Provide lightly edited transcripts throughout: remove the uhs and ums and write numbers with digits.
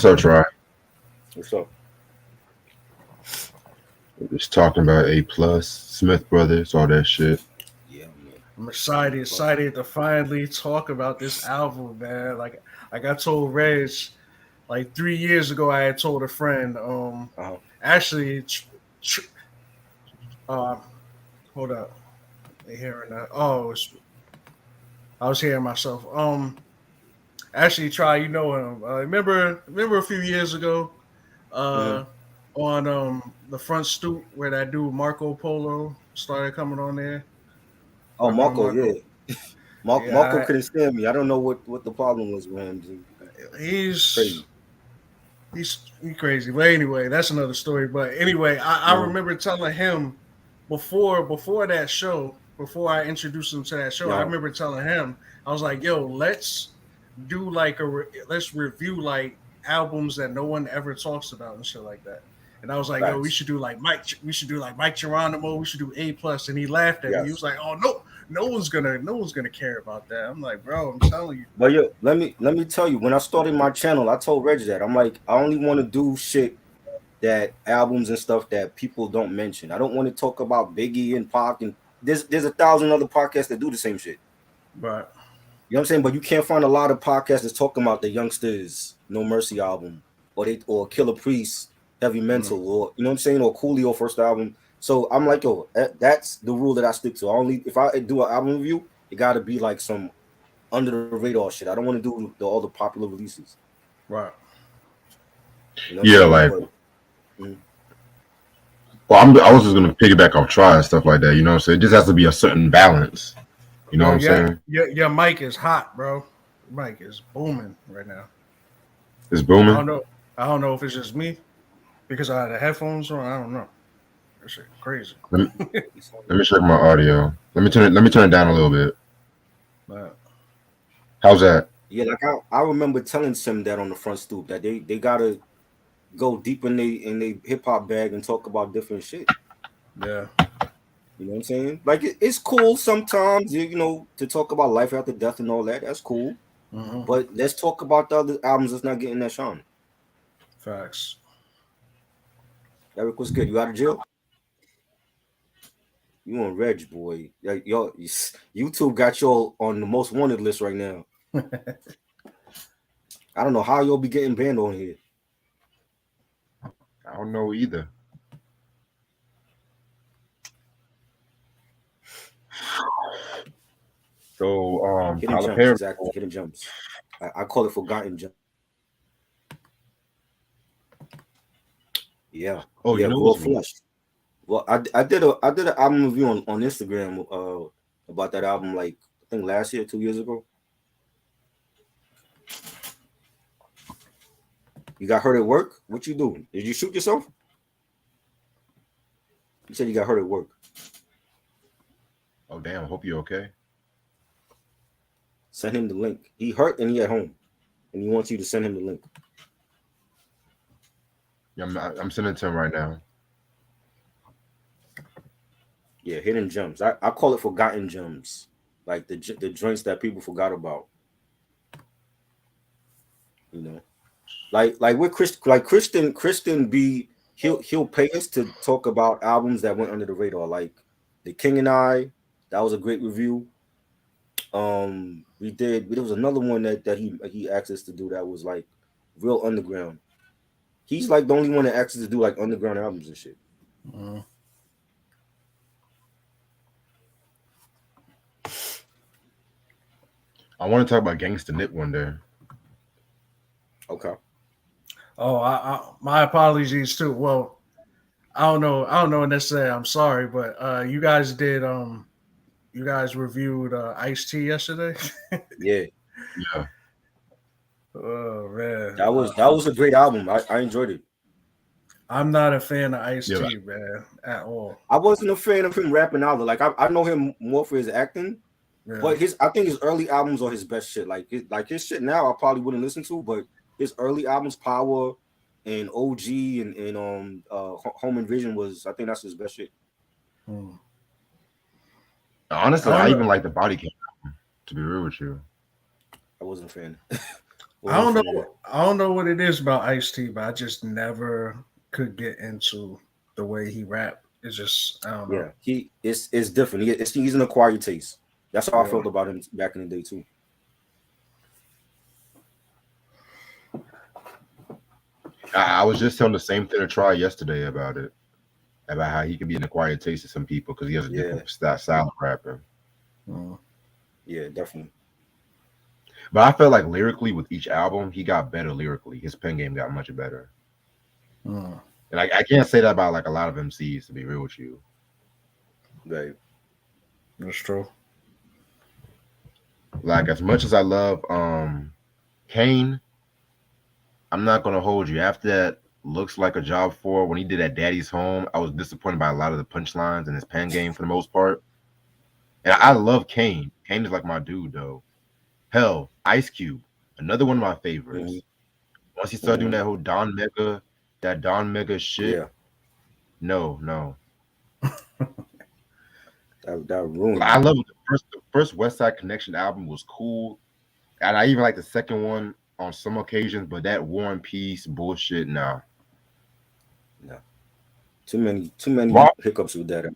up, Try? What's up? Just talking about A plus, Smith Brothers, all that shit. Yeah, man. I'm A plus. excited to finally talk about this album, man. Like I told Reg, like 3 years ago, I had told a friend. Uh-huh. Actually, tr- um, hold up, they hearing that? Oh, I was hearing myself. Actually, try. You know him. Remember a few years ago, Mm-hmm. uh, on the front stoop where that dude Marco Polo started coming on there. Oh, Rapping on Marco, Marco. yeah. Marco Yeah, couldn't stand me. I don't know what the problem was with him, dude. It's he's crazy. he's crazy. But anyway, that's another story. But anyway, I Mm-hmm. remember telling him before that show, before I introduced him to that show, I Yeah. remember telling him, I was like, "Yo, let's review like albums that no one ever talks about and shit like that." And I was like, "Yo, we Facts. should do like Mike. We should do like Mike Geronimo. We should do A plus." And he laughed at me. He Yes. was like, "Oh no, no one's gonna care about that." I'm like, "Bro, I'm telling you." But yo, let me tell you, when I started my channel, I told Reggie that I'm like, I only want to do shit that albums and stuff that people don't mention. I don't want to talk about Biggie and Pac and there's a thousand other podcasts that do the same shit. But You know what I'm saying? But you can't find a lot of podcasts that's talking about the Youngsters No Mercy album or Killer Priest Heavy mm, Mental or you know what I'm saying or Coolio first album. So I'm like, yo, that's the rule that I stick to. I only if I do an album review, it got to be like some under the radar shit. I don't want to do all the popular releases. right. You know what I'm Yeah, saying? like, But mm, I was just gonna piggyback off Try and stuff like that. You know what I'm saying? It just has to be a certain balance. You know what Yo, I'm saying? your mic is hot, bro. Mic is booming right now. It's I booming. don't know. I don't know if it's just me because I had the headphones on. I don't know. That shit crazy. Let me, it's let me check my audio. Let me turn it down a little bit. But How's that? yeah, like I remember telling Sim that on the front stoop that they gotta go deep in they hip hop bag and talk about different shit. yeah, You know what I'm saying? Like it's cool sometimes, you know, to talk about life after death and all that. That's cool. hmm, But let's talk about the other albums that's not getting that shine. facts. Eric was good. You out of jail? You on Reg, boy. Like, yo, YouTube got you on the most wanted list right now. I don't know how you'll be getting banned on here. I don't know either. So, Hidden Tyler gems, Perry. exactly. Hidden gems. I call it forgotten gems. Yeah, Oh, yeah. you know Raw what's flush. Well, I did an album review on Instagram about that album like I think last year, 2 years ago. You got hurt at work? What you doing? Did you shoot yourself? You said you got hurt at work. Oh damn! I hope you're okay. Send him the link. He hurt and he at home, and he wants you to send him the link. Yeah, I'm sending it to him right now. Yeah, hidden gems. I call it forgotten gems, like the joints that people forgot about. You know, like with Christian B. He'll pay us to talk about albums that went under the radar, like The King and I. That was a great review. We did. There was another one that he asked us to do that was like real underground. He's like the only one that asked us to do like underground albums and shit. Mhm. I want to talk about Gangsta Nip one day. Okay. Oh, my apologies too. Well, I don't know necessarily. I'm sorry, but you guys reviewed Ice T yesterday. Yeah, Yeah. Oh man, that was a great album. I enjoyed it. I'm not a fan of Ice Yeah. T, man, at all. I wasn't a fan of him rapping either. Like I know him more for his acting, Yeah. but I think his early albums are his best shit. Like his shit now I probably wouldn't listen to, but his early albums, Power and OG and Home Invasion was I think that's his best shit. Hmm. I Honestly, don't I know. even like the Body Count. To be real with you. I wasn't a fan. I don't know. I don't know what it is about Ice-T, but I just never could get into the way he rap. It's just I don't know. Yeah, it's different. He's an acquired taste. That's how I Yeah. felt about him back in the day too. I was just telling the same thing to Try yesterday about it, about how he can be an acquired taste to some people because he has a different style of rapping. Yeah, definitely. But I felt like lyrically with each album, he got better lyrically. His pen game got much better. And I can't say that about like a lot of MCs, to be real with you. Right. That's true. Like as much as I love Kane, I'm not gonna hold you. After that looks like a job for when he did at Daddy's Home, I was disappointed by a lot of the punchlines and his pen game for the most part. And I love Kane. Kane is like my dude though. Hell, Ice Cube, another one of my favorites. Once he started doing that whole Don Mega shit. Yeah. No. That ruined. I love it. The first West Side Connection album was cool. And I even like the second one on some occasions, but that War and Peace bullshit, nah. No. Too many hiccups with that.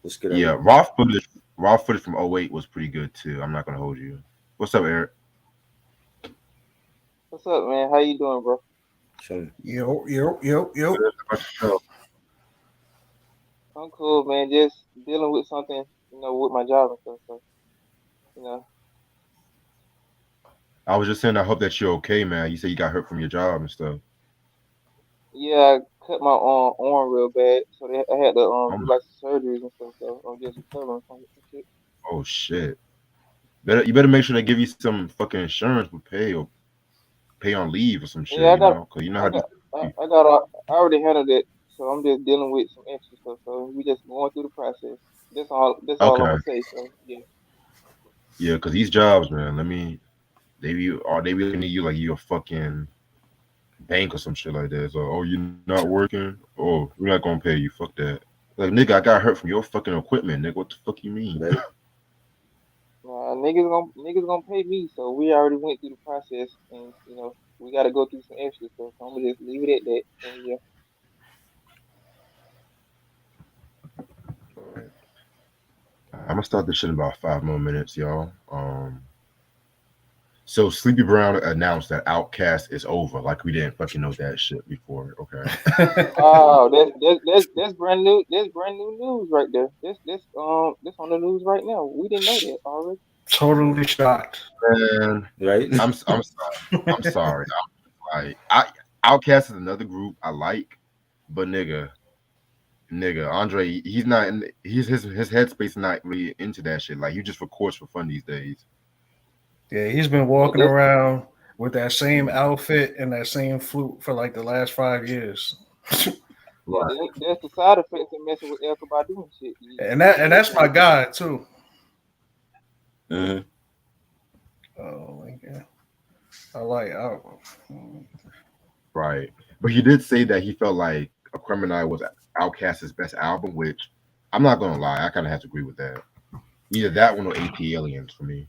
Let's get Yeah, raw footage from 08 was pretty good too. I'm not gonna hold you. What's up, Eric? What's up, man? How you doing, bro? Yo. I'm cool, man. Just dealing with something, with my job and stuff. So, I was just saying I hope that you're okay, man. You said you got hurt from your job and stuff. Yeah, I cut my arm real bad, so I had to do like some surgeries and stuff. So I'm just recovering from shit. Oh shit! You better make sure they give you some fucking insurance with pay or pay on leave or some shit. Yeah, I already handled it, so I'm just dealing with some extra stuff. So we just going through the process. That's all I'm gonna say. So yeah. Yeah, because these jobs, man. They really need you like you're a fucking bank or some shit like that. So, oh, you're not working? Oh, we're not gonna pay you. Fuck that. Like, nigga, I got hurt from your fucking equipment, nigga. What the fuck you mean? Right. Niggas gonna pay me, so we already went through the process, and we got to go through some extra stuff. So I'm gonna just leave it at that. And yeah. I'm gonna start this shit in about 5 more minutes, y'all. So Sleepy Brown announced that Outkast is over. Like we didn't fucking know that shit before. Okay. Oh, that's brand new. That's brand new news right there. This on the news right now. We didn't know that already. Totally shocked. Man, right? I'm sorry. I'm sorry. Outkast is another group I like, but nigga, Andre, he's not in his headspace is not really into that shit. Like he just records for fun these days. Yeah, he's been walking around with that same outfit and that same flute for like the last 5 years. Right. That's the side effects of messing with Erykah Badu and shit. And that's my guy too. Mm-hmm. Oh my god, I like Right, but he did say that he felt like Aquemini was Outkast's best album, which I'm not gonna lie, I kind of have to agree with that. Either that one or AP Aliens for me.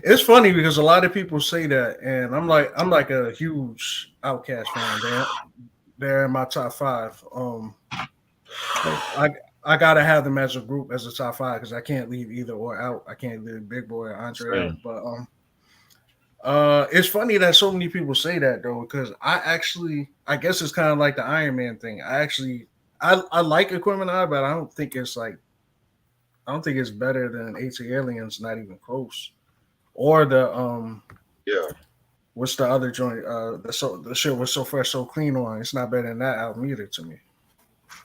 It's funny because a lot of people say that, and I'm like a huge Outkast fan. They're in my top 5. I gotta have them as a group as a top 5 because I can't leave either or out. I can't leave Big Boy or Andre out. But it's funny that so many people say that though, because I guess it's kind of like the Iron Man thing. I like Aquemini, but I don't think it's better than AT Aliens, not even close. Or the what's the other joint? The shit was So Fresh, So Clean on. It's not better than that album either to me.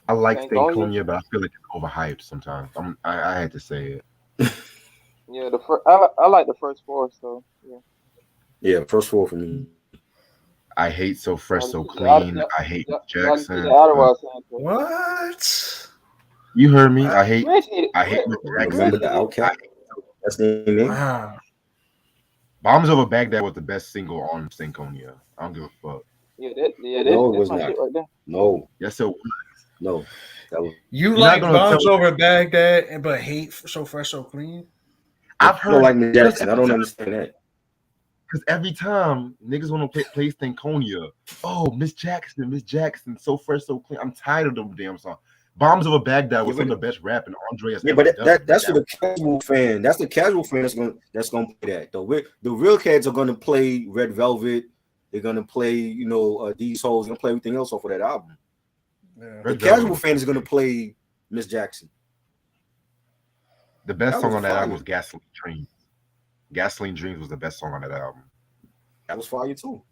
I like Stankonia, but I feel like it's overhyped sometimes. I had to say it. Yeah, I like the first 4, so yeah. Yeah, first 4 for me. I hate So Fresh, So Clean. I hate Jackson. What? You heard me. I hate Jackson. Remember the Outkast? That's the name. Wow. Bombs Over Baghdad was the best single on Stankonia. I don't give a fuck. Yeah, no, it was not. Shit right there. No. Yes, it was. No. That was. You like Bombs Over Baghdad, but hate So Fresh, So Clean? I've heard like Jackson. I don't understand that. Because every time niggas want to play Stankonia, oh, Miss Jackson, so fresh, so clean. I'm tired of them damn songs. Bombs Over Baghdad was some of the best rapping Andre has ever done. That's for the casual fan. That's the casual fan that's gonna play that. The real kids are gonna play Red Velvet. They're gonna play, These Hoes. Gonna play everything else off of that album. Yeah. The casual fan is gonna play Miss Jackson. The best song on that album was Gasoline Dreams. Gasoline Dreams was the best song on that album. That was fire too.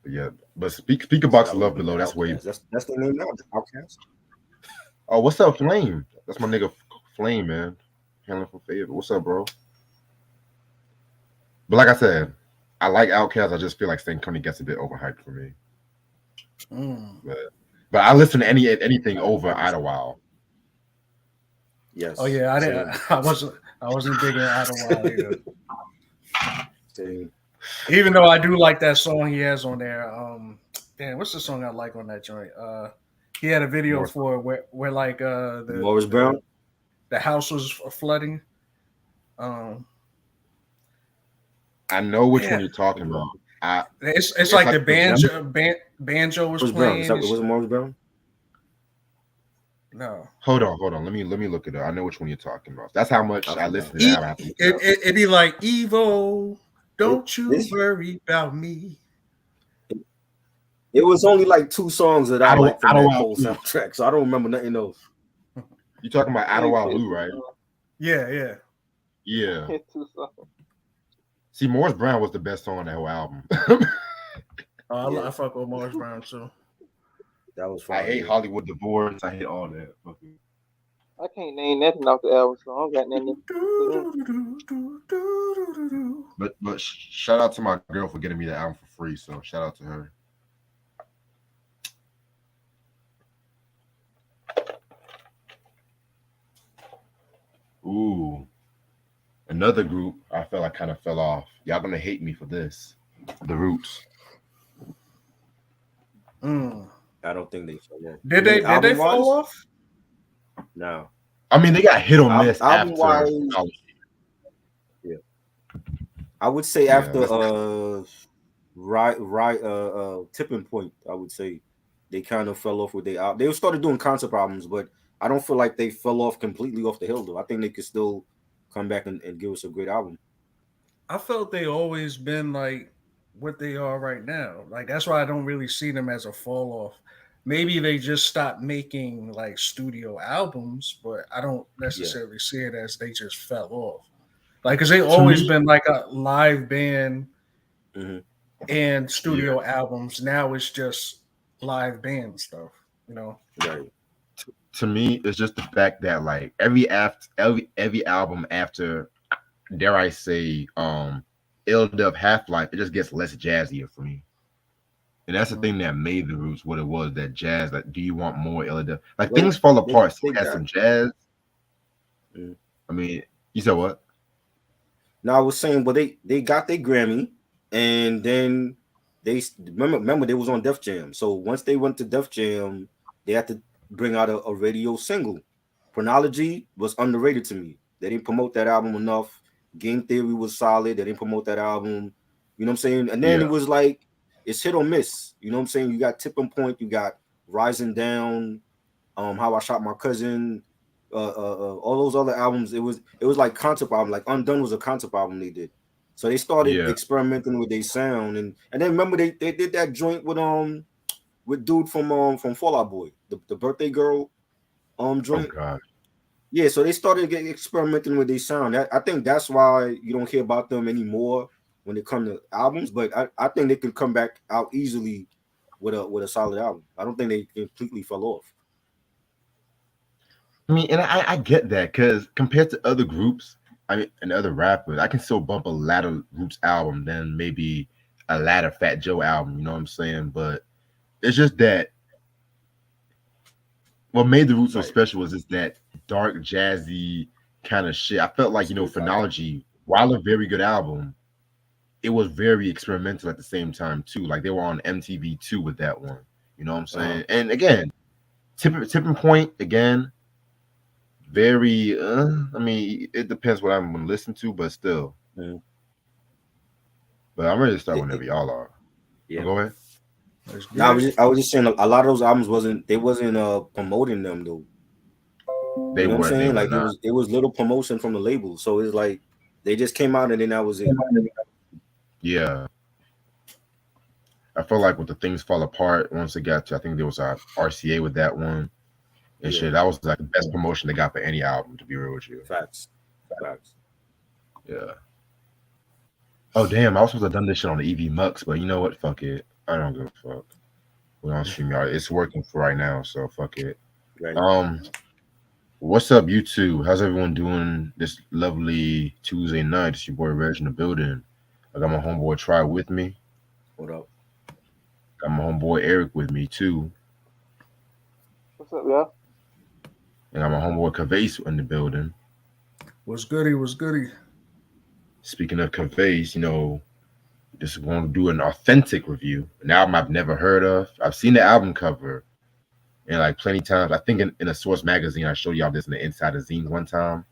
Yeah, but speak about Love Below. That's where that's the name now. Outkast. Oh, what's up, Flame? That's my nigga Flame, man. Handling for favor. What's up, bro? But like I said, I like Outkast. I just feel like Stankonia gets a bit overhyped for me. But I listen to anything over Idlewild. Yes. Oh yeah, I wasn't big in Idlewild either. Even though I do like that song he has on there. Damn, what's the song I like on that joint? He had a video for where like the Morris Brown. The house was flooding. I know which one you're talking about. It's like the banjo was playing. Was it Morris Brown? No. Hold on. Let me look it up. I know which one you're talking about. That's how much I listen to that. It'd be like Evo. Don't you worry about me. It was only like 2 songs that I liked from that whole soundtrack, so I don't remember nothing else. You talking about Idlewild Blue, right? Yeah. See, Morris Brown was the best song on that whole album. I fuck with Morris Brown too. That was fun. I hate Hollywood Divorce. I hate all that. I can't name nothing off the album, so I don't got nothing. But shout out to my girl for getting me the album for free. So shout out to her. Ooh, another group I felt like kind of fell off. Y'all gonna hate me for this. The Roots. I don't think they fell off. Did they fall off? No. I mean, they got hit or miss after. Yeah. I would say after Tipping Point, I would say they kind of fell off with their album. They started doing concept albums, but I don't feel like they fell off completely off the hill though. I think they could still come back and give us a great album. I felt they always been like what they are right now. Like that's why I don't really see them as a fall off. Maybe they just stopped making like studio albums, but I don't necessarily see it as they just fell off. Like, cause they always been like a live band and studio albums. Now it's just live band stuff, Right. To me, it's just the fact that like every album after, dare I say, Ill-Dub Half-Life, it just gets less jazzier for me. And that's the thing that made the Roots what it was, that jazz. Like, do you want more Ill-Dub? Like, things fall apart. So it has some jazz. I mean, you said what? No, I was saying, well, they got their Grammy, and then they remember they was on Def Jam. So once they went to Def Jam, they had to bring out a radio single. Chronology was underrated to me. They didn't promote that album enough. Game Theory was solid. They didn't promote that album. You know what I'm saying? And then it was like, it's hit or miss. You know what I'm saying? You got Tipping Point, you got Rising Down, How I Shot My Cousin, all those other albums. It was like concept album. Like Undone was a concept album they did. So they started experimenting with their sound, and then remember they did that joint with dude from Fall Out Boy, the Birthday Girl joint. Oh God. Yeah, so they started experimenting with their sound. I think that's why you don't hear about them anymore when it comes to albums, but I think they could come back out easily with a solid album. I don't think they completely fell off. I mean, and I get that, because compared to other groups, I mean, and other rappers, I can still bump a Ladder Roots album than maybe a Ladder Fat Joe album. You know what I'm saying? But it's just that what made the Roots so special was just that dark, jazzy kind of shit. I felt like, Phrenology, while a very good album, it was very experimental at the same time too. Like they were on MTV2 with that one. You know what I'm saying? And again, Tipping Point again, very. I mean, it depends what I'm going to listen to, but still, Mhm. But I'm ready to start They- whenever they- y'all are. yeah. Go ahead. Let's Now get it. I was just saying a lot of those albums wasn't promoting them though. They You know what I'm were. They saying? were Like not. it was little promotion from the label. So it's like they just came out and then that was it. Yeah. I feel like with the things fall apart once it got to, I think there was a RCA with that one and Yeah. shit. That was like the best promotion they got for any album, to be real with you. Facts. Facts. Yeah. Oh damn! I was supposed to have done this shit on the EV Mux, but you know what? Fuck it. I don't give a fuck. We on StreamYard. It's working for right now, so fuck it. Right. What's up, YouTube? How's everyone doing this lovely Tuesday night? It's your boy Reg in the building. I got my homeboy Try with me. Hold up. Got my homeboy Eric with me too. What's up, y'all? And got my homeboy Cavase in the building. What's goody? What's goody? Speaking of Cavase, just going to do an authentic review. An album I've never heard of. I've seen the album cover and like plenty times. I think in a Source magazine, I showed y'all this in the Inside of Zines one time.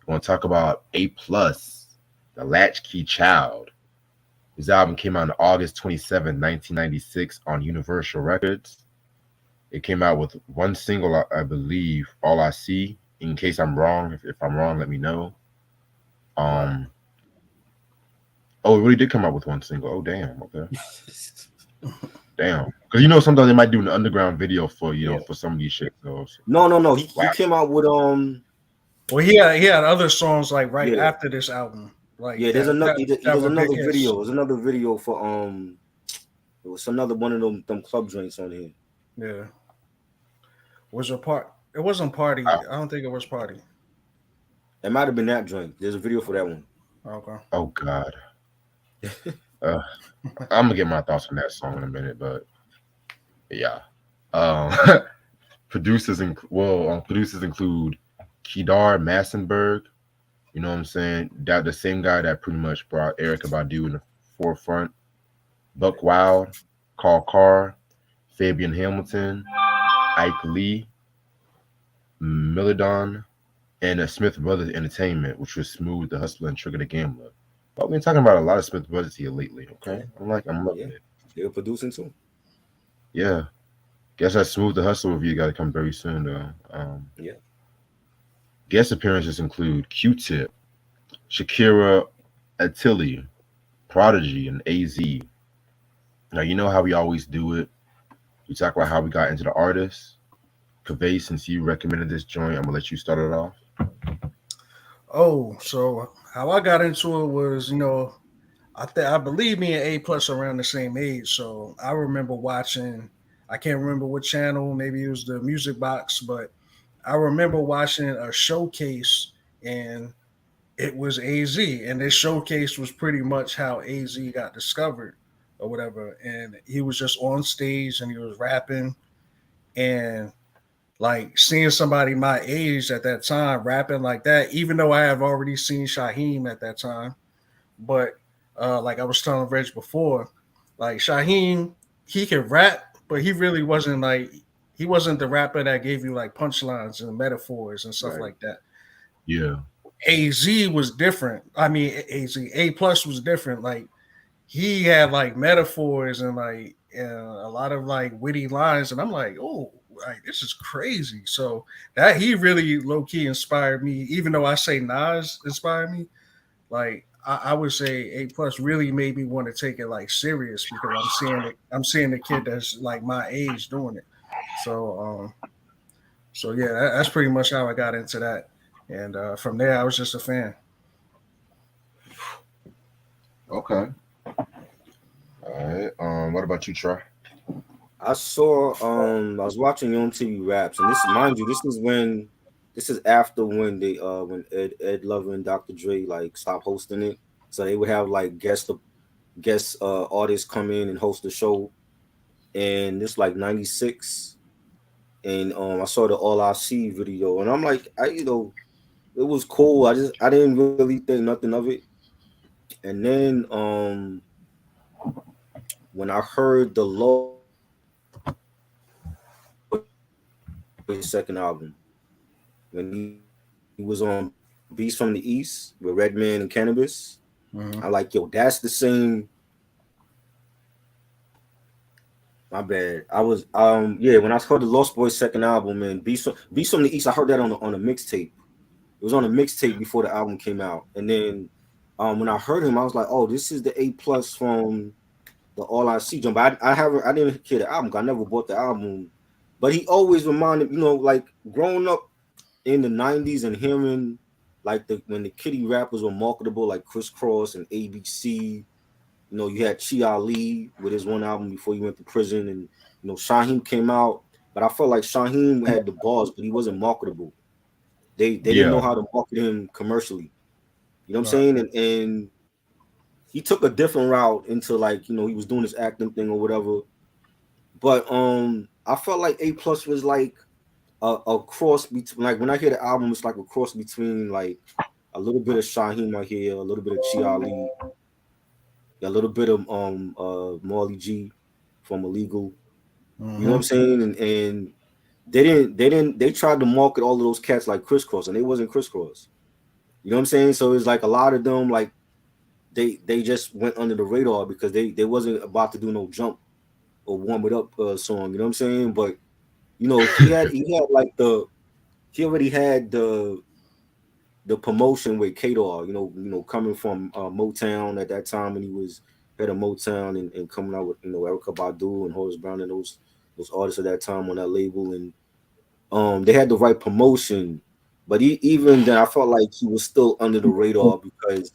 I want to talk about A Plus, the Latch-Key Child. His album came out on August 27, 1996 on Universal Records. It came out with one single, I believe, All I See. In case I'm wrong, if I'm wrong, let me know. Oh, it really did come out with one single. Oh, damn. Okay. Damn. Because sometimes they might do an underground video for, for some of these shit. So, No. He came out with Well, he had other songs like right Yeah. after this album. Like yeah, there's another there's were another big hits. video. There's another video for it was another one of them club joints on here. Yeah. Was a part? It wasn't Party. I don't think it was Party. It might have been that joint. There's a video for that one. Okay. Oh God. I'm gonna get my thoughts on that song in a minute, but yeah. Producers include Kedar Massenberg. You know what I'm saying? That the same guy that pretty much brought Erykah Badu in the forefront. Buck Wild, Carl Carr, Fabian Hamilton, Ike Lee, Millidon, and Smith Brothers Entertainment, which was Smooth the Hustler and Trigger the Gambler. But we've been talking about a lot of Smith Brothers here lately. Okay, I'm loving it. They were producing too. Yeah, guess that Smooth the Hustler review got to come very soon though. Yeah. Guest appearances include Q-Tip, Shakira Attili, Prodigy, and AZ. Now you know how we always do it. We talk about how we got into the artist. Cavase, since you recommended this joint, I'm gonna let you start it off. Oh, so how I got into it was, I believe me and A Plus around the same age. So I remember watching. I can't remember what channel. Maybe it was the Music Box, but I remember watching a showcase, and it was AZ, and this showcase was pretty much how AZ got discovered or whatever. And he was just on stage and he was rapping, and like seeing somebody my age at that time rapping like that, even though I have already seen Shaheem at that time. But like I was telling Reg before, like Shaheem, he could rap, but he really wasn't he wasn't the rapper that gave you like punchlines and metaphors and stuff like that. Yeah. AZ was different. I mean, A Plus was different. Like he had like metaphors and like a lot of like witty lines, and I'm like, oh, like this is crazy. So that he really low key inspired me. Even though I say Nas inspired me, like I would say A Plus really made me want to take it like serious because I'm seeing the kid that's like my age doing it. So yeah, that's pretty much how I got into that, and from there I was just a fan. Okay. All right. What about you, Troy? I saw I was watching MTV Raps, and this is after when they when Ed Lover and Dr. Dre like stopped hosting it. So they would have like guest artists come in and host the show. And this like 96. And I saw the All I See video, and I'm like, it was cool. I didn't really think nothing of it. And then when I heard the low his second album, when he was on Beast from the East with Redman and Cannabis. Mhm. I like, yo, that's the same. My bad. I was yeah, when I heard the Lost Boys second album and Beast from the East, I heard that on a mixtape. It was on a mixtape before the album came out. And then when I heard him, I was like, oh, this is the A plus from the All I See jump. I didn't hear the album. I never bought the album. But he always reminded, like growing up in the 90s and hearing like when the kiddie rappers were marketable, like Criss Cross and ABC. You had Chi Ali with his one album before he went to prison, and Shaheem came out, but I felt like Shaheem had the bars, but he wasn't marketable. They didn't know Yeah. how to market him commercially. You know what I'm Right. saying? And he took a different route into like he was doing his acting thing or whatever. But I felt like A plus was like a cross between, like when I hear the album, it's like a cross between like a little bit of Shaheem I hear, a little bit of Chi Ali, a little bit of Marley G from Illegal. You know what I'm Mhm. saying? And they tried to market all of those cats like crisscross, and they wasn't crisscross. You know what I'm saying? So it's like a lot of them like they just went under the radar because they wasn't about to do no jump or warm it up song. You know what I'm saying? But he had like he already had the promotion with Kadar. Coming from Motown at that time when he was head of Motown and coming out with Erica Badu and Horace Brown and those artists at that time on that label, and they had the right promotion. But even then, I felt like he was still under the radar because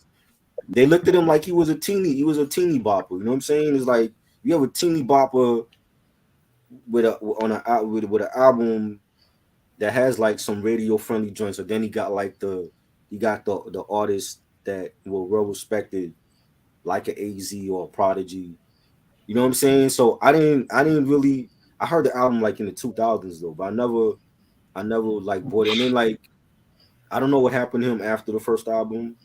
they looked at him like he was a teeny bopper. You know what I'm saying? It's like you have a teeny bopper with an album that has like some radio friendly joints. So then he got the artists that were well respected, like an AZ or a Prodigy. You know what I'm saying? So I didn't really. I heard the album like in the 2000s though, but I never like bought it. And then like I don't know what happened to him after the first album.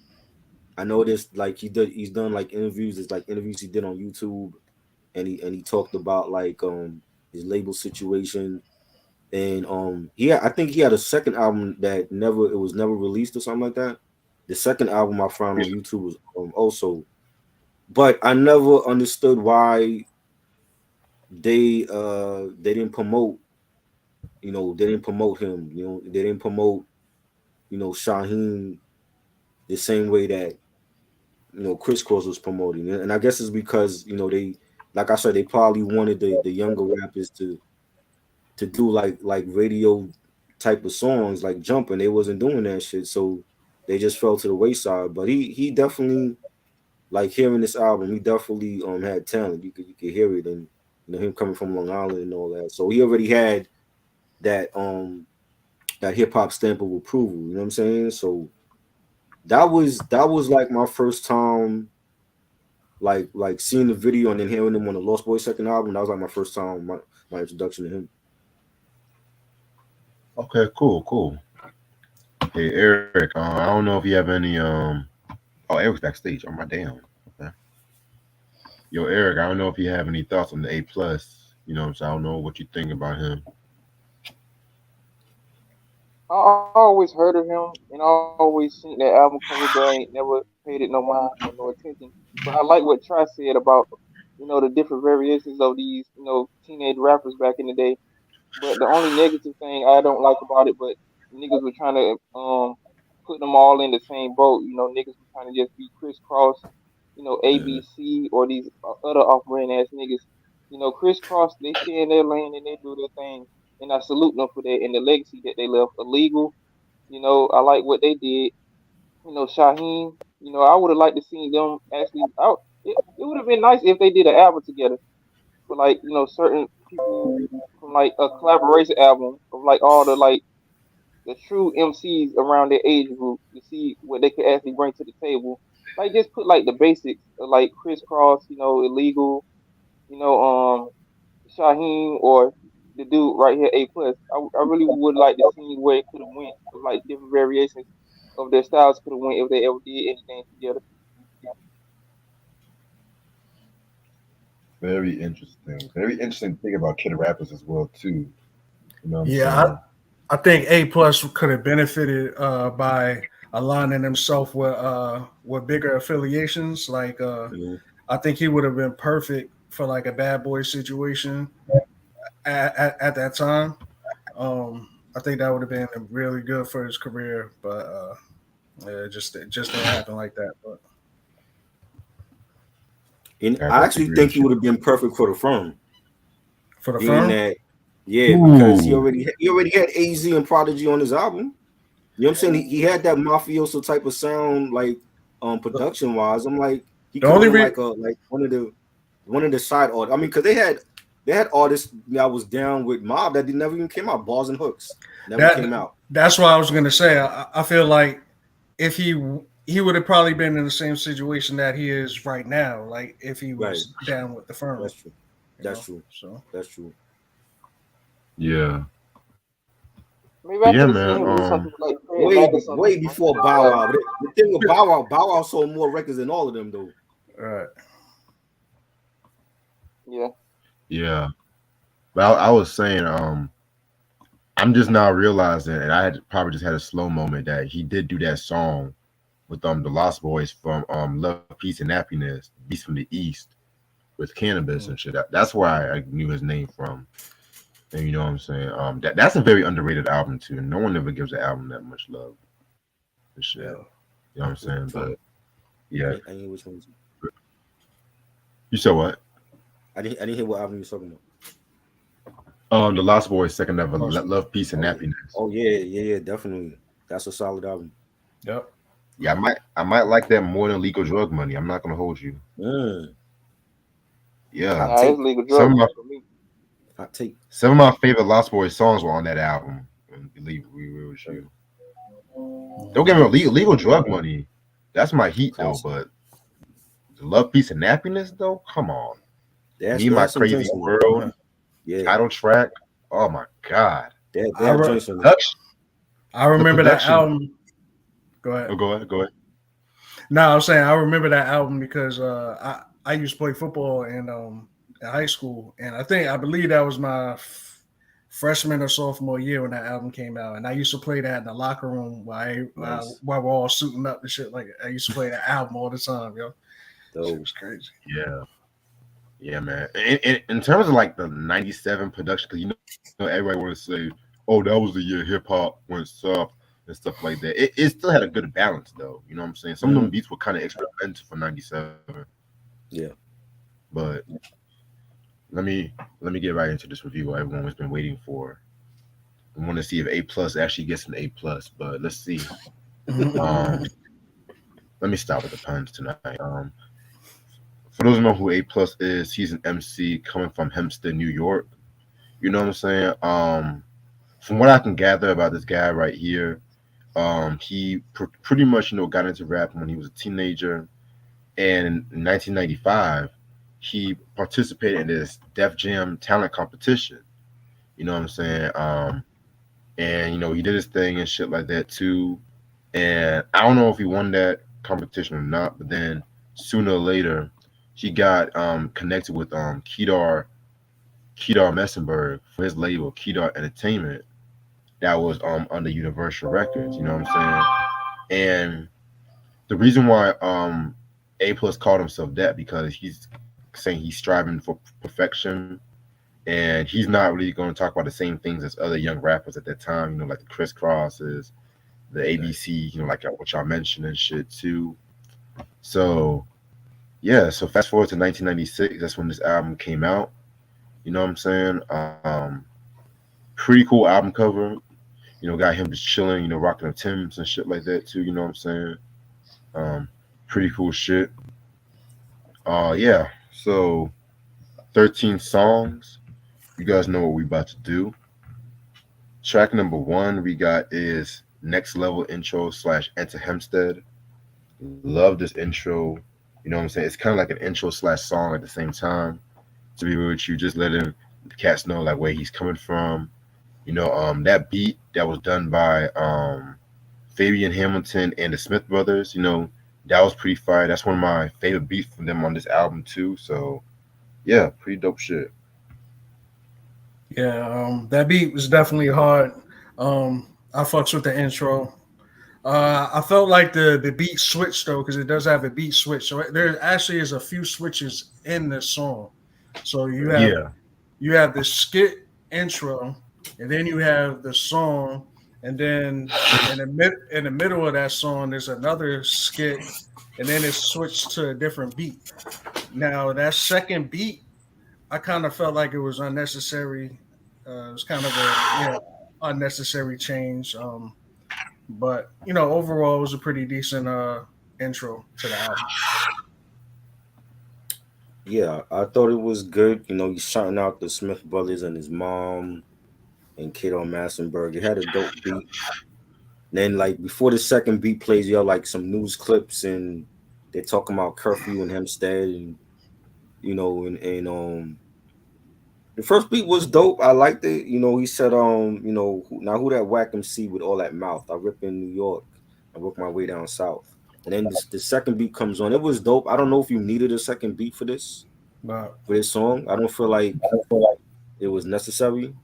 I noticed like he's done like interviews. It's like interviews he did on YouTube, and he talked about like his label situation. And I think he had a second album that it was never released or something like that. The second album I found on YouTube was also, but I never understood why they didn't promote, they didn't promote him, they didn't promote, Shaheem the same way that Criss Cross was promoting it. And I guess it's because they, like I said, they probably wanted the younger rappers to do like radio type of songs like jumping. They wasn't doing that shit, so they just fell to the wayside. But he definitely, like, hearing this album, he definitely had talent. You could hear it, and him coming from Long Island and all that. So he already had that hip hop stamp of approval. You know what I'm saying? So that was like my first time like seeing the video and then hearing him on the Lost Boys second album. That was like my first time, my introduction to him. Okay, cool. Hey Eric, I don't know if you have any oh, Eric's backstage. Oh my damn. Okay. Yo, Eric, I don't know if you have any thoughts on the A plus. So I don't know what you think about him. I always heard of him and I always seen that album cover, but I ain't never paid it no mind or no attention. But I like what Tri said about the different variations of these teenage rappers back in the day. But the only negative thing I don't like about it, but niggas were trying to put them all in the same boat. Niggas were trying to just be crisscross, Yeah. ABC or these other off-brand ass niggas. Crisscross, they stay in their lane and they do their thing, and I salute them for that and the legacy that they left. Illegal, I like what they did. Shaheem, I would have liked to see them actually out. It would have been nice if they did an album together for like certain people from like a collaboration album of like all the like the true MCs around their age group to see what they could actually bring to the table. Like just put like the basics of like crisscross, illegal, you know, Shaheem or the dude right here, A plus. I really would like to see where it could have went of like different variations of their styles could have went if they ever did anything together. Very interesting. Very interesting thing about kid rappers as well too. You know what I'm Yeah, saying? I think A plus could have benefited by aligning himself with bigger affiliations. Like Mhm. I think he would have been perfect for like a bad boy situation at that time. I think that would have been really good for his career, but yeah, it just didn't happen like that. But And I I definitely actually agree think with he would have been perfect for the firm, for the being firm, that, yeah, you. because he Ooh, already had AZ and Prodigy on his album. You know what I'm saying? He had that mafioso type of sound, like the, production wise. I'm like, he the could have only been re- like one of the side artists. I mean, because they had artists that was down with Mob that never even came out. Bars and Hooks never that came out. that's what I was gonna say. I feel like if he would have probably been in the same situation that he is right now, like if he Right. was down with the firm, That's true. you That's know. true. So That's true. yeah, Maybe but I yeah, could have seen man. him do something with like Fred Way Mack or something. way before Bow Wow. But the thing with Bow Wow sold more records than all of them though. right. Yeah. Yeah, but I was saying, I'm just now realizing, and I had probably just had a slow moment that he did do that song with the Lost Boys from Love, Peace, and Happiness, Beast from the East, with Cannabis Mm. and shit. That's where I knew his name from. And you know what I'm saying? That's a very underrated album too. No one ever gives the album that much love and shit. Yeah. You know what I'm saying? Which one? But yeah, I didn't hear which one. you said what? I didn't hear what album you talking about. The Lost Boys second ever, Awesome. Love, Peace, and Oh, Happiness. yeah, definitely. That's a solid album. Yep. Yeah, I might like that more than Legal Drug Money. I'm not gonna hold you. Mm, Yeah, hot Nah, it's take. legal some drug of my money for me. Hot take. some of my favorite Lost Boys songs were on that album. And believe we real with you. Don't get me wrong, Legal Drug Money. That's my heat though. Classic. But the Love, Peace, and Happiness though, come on. Me and They My had some Crazy joints on there. World Yeah, title track. Oh my god. they I have re- joints on there. Production, I the remember that production. album. Go ahead. Oh, go ahead. Go ahead. No, I'm saying I remember that album because I used to play football in high school, and I believe that was my freshman or sophomore year when that album came out, and I used to play that in the locker room Nice. while we're all suiting up and shit. Like I used to play that album all the time, yo. Shit Dope. was crazy. Yeah. Yeah, man. In terms of like the '97 production, because everybody want to say, "Oh, that was the year hip hop went soft" and stuff like that. It still had a good balance, though. You know what I'm saying? Some of them Mhm. beats were kind of experimental for '97, Yeah. but let me get right into this review. Everyone has been waiting for. I want to see if A+ actually gets an A+, but let's see. Um, let me start with the puns tonight. For those who know who A+ is, he's an MC coming from Hempstead, New York. You know what I'm saying? From what I can gather about this guy right here, he pretty much got into rap when he was a teenager, and in 1995, he participated in this Def Jam talent competition. You know what I'm saying? And he did his thing and shit like that too. And I don't know if he won that competition or not, but then sooner or later, he got connected with Kedar Messenberg for his label Kedar Entertainment that was under Universal Records. You know what I'm saying? And the reason why A+ called himself that because he's saying he's striving for perfection, and he's not really going to talk about the same things as other young rappers at that time. Like the Criss Crosses, the ABC. Like what y'all mentioned and shit too. So yeah, so fast forward to 1996. That's when this album came out. You know what I'm saying? Pretty cool album cover. Got him just chilling, rocking the Timbs and shit like that too. You know what I'm saying? Um, Pretty cool shit. Yeah. So 13 songs. You guys know what we about to do. Track number one we got is Next Level Intro / Enter Hempstead. Love this intro. You know what I'm saying? It's kind of like an intro / song at the same time. To be real with you, just letting the cats know like where he's coming from. That beat that was done by Fabian Hamilton and the Smith Brothers, that was pretty fire. That's one of my favorite beats from them on this album too. So yeah, pretty dope shit. Yeah, that beat was definitely hard. I fucks with the intro. I felt like the beat switched though, because it does have a beat switch. So there actually is a few switches in this song. So Yeah, you have the skit intro, and then you have the song, and then in the middle of that song there's another skit, and then it's switched to a different beat. Now that second beat, I kind of felt like it was unnecessary. It was kind of a unnecessary change. But overall, it was a pretty decent intro to the album. Yeah, I thought it was good. He's shouting out the Smith brothers and his mom and Kato Massenberg. It had a dope beat. Then, like, before the second beat plays, you have like some news clips, and they're talking about curfew in Hempstead, and the first beat was dope. I liked it. He said, who that whack MC with all that mouth? I rip in New York. I work my way down south. And then the second beat comes on. It was dope. I don't know if you needed a second beat But for this song. I don't feel like it was necessary.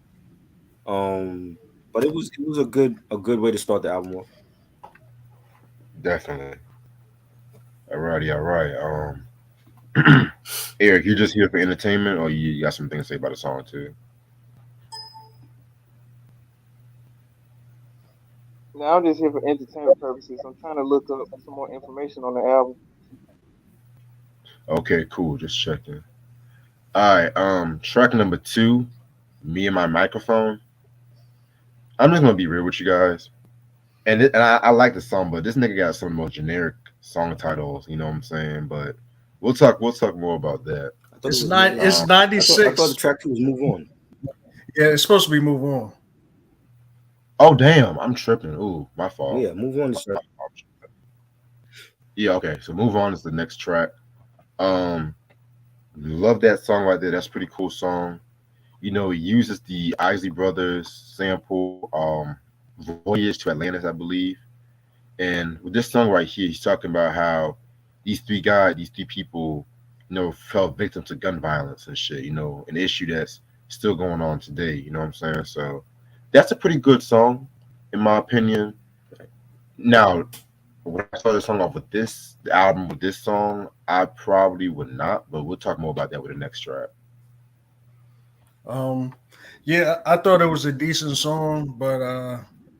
Um, but it was a good way to start the album off. definitely. Alrighty, all right. Eric, you just here for entertainment, or you got something to say about the song too? Now I'm just here for entertainment purposes. I'm trying to look up some more information on the album. Okay, cool. Just checking. All right. Track number 2, "Me and My Microphone." I'm just gonna be real with you guys, and I like the song, but this nigga got some of the most generic song titles. You know what I'm saying? But we'll talk more about that. I thought it it's was not. move on. It's I thought the 96. track two was move on. Yeah, it's supposed to be move on. Oh damn, I'm tripping. Ooh, my fault. Yeah, move on. Is Yeah, okay. So "Move On" is the next track. Um, love that song right there. That's a pretty cool song. He uses the Isley Brothers sample, "Voyage to Atlantis," I believe. And with this song right here, he's talking about how these three people, fell victim to gun violence and shit. An issue that's still going on today. You know what I'm saying? So that's a pretty good song, in my opinion. Now, when I started the song off with the album with this song, I probably would not, but we'll talk more about that with the next track. Um, yeah, I thought it was a decent song, but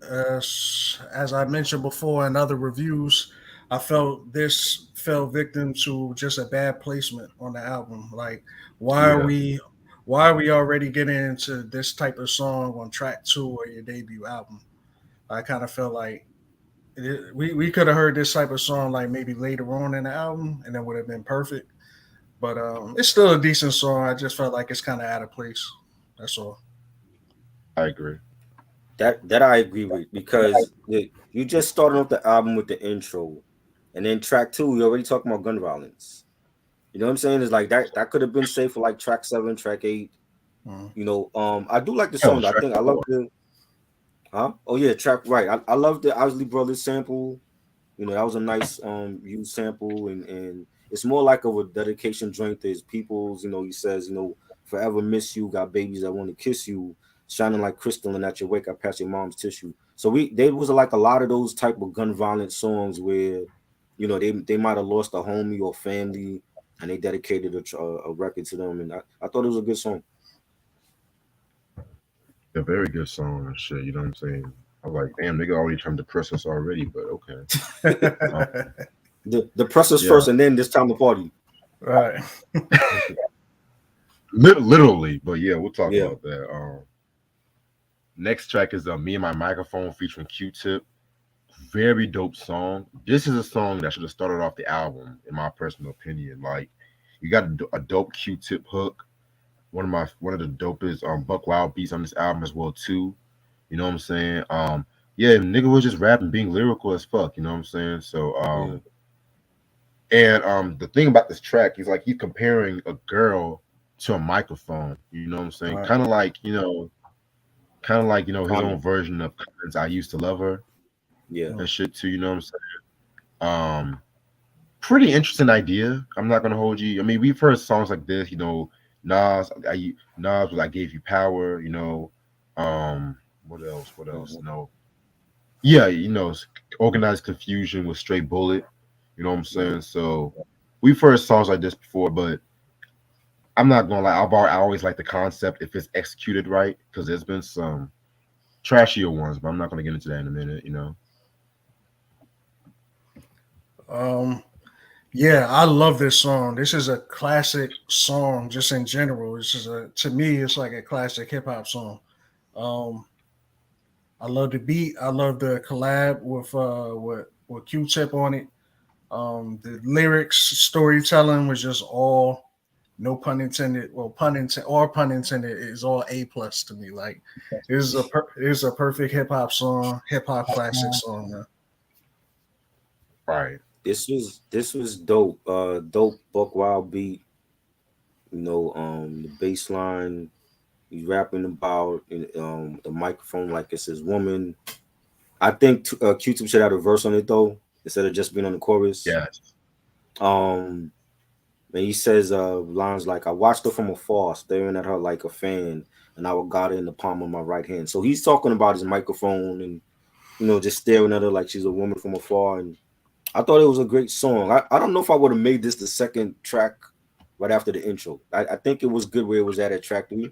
as I mentioned before in other reviews, I felt this fell victim to just a bad placement on the album. Like, why are Yeah, we why are we already getting into this type of song on track 2 of your debut album? I kind of felt like we could have heard this type of song like maybe later on in the album, and it would have been perfect. But it's still a decent song. I just felt like it's kind of out of place. That's all. I agree. that I agree with because you just started off the album with the intro, and then track two, you're already talking about gun violence. You know what I'm saying? It's like that could have been safe for like track 7, track 8. Mm. I do like the Yeah, it song. was I track think I love 4. the Oh yeah, track right. I love the Isley Brothers sample. That was a nice used sample, and it's more like of a dedication joint to his peoples. He says, forever miss you, got babies that want to kiss you, shining like crystal, and at your wake I pass your mom's tissue. So there was like a lot of those type of gun violence songs where they might have lost a homie or family, and they dedicated a record to them, and I thought it was a good song. A very good song and shit. You know what I'm saying? I'm like, damn, nigga already trying to depress us already, but okay. Um, The pressers yeah, first, and then this time the party. Right. literally, but yeah, we'll talk Yeah. about that. Next track is "Me and My Microphone" featuring Q-Tip. Very dope song. This is a song that should have started off the album, in my personal opinion. Like, you got a dope Q-Tip hook. One of the dopest Buck Wild beats on this album as well too. You know what I'm saying? Yeah, nigga was just rapping, being lyrical as fuck. You know what I'm saying? So Yeah. and the thing about this track is like he's comparing a girl to a microphone. You know what I'm saying? Right. Kind of like his own Common. version of Commons, "I Used to Love Her" Yeah. and shit too. You know what I'm saying? Pretty interesting idea. I'm not gonna hold you. I mean, we've heard songs like this. Nas was "I Gave You Power." What else? What else? Yeah, organized confusion with Straight Bullet. You know what I'm saying? So we've heard songs like this before, but I'm not gonna lie. I always like the concept if it's executed right, because there's been some trashier ones, but I'm not gonna get into that in a minute. Um, yeah, I love this song. This is a classic song, just in general. This is to me, it's like a classic hip hop song. Um, I love the beat. I love the collab with Q-Tip on it. The lyrics, storytelling was just all, no pun intended, well pun intended, is all A+ to me. Like it is a perfect hip hop song, hip hop classic song, man. Right. This was dope. Dope Buck Wild beat. The bass line he's rapping about, the microphone like it's his woman. I think Q-Tip should have a verse on it though, instead of just being on the chorus. Yes. Um, and he says lines like, "I watched her from afar, staring at her like a fan, and I got her in the palm of my right hand." So he's talking about his microphone and just staring at her like she's a woman from afar. And I thought it was a great song. I don't know if I would have made this the second track right after the intro. I think it was good where it was at track 3.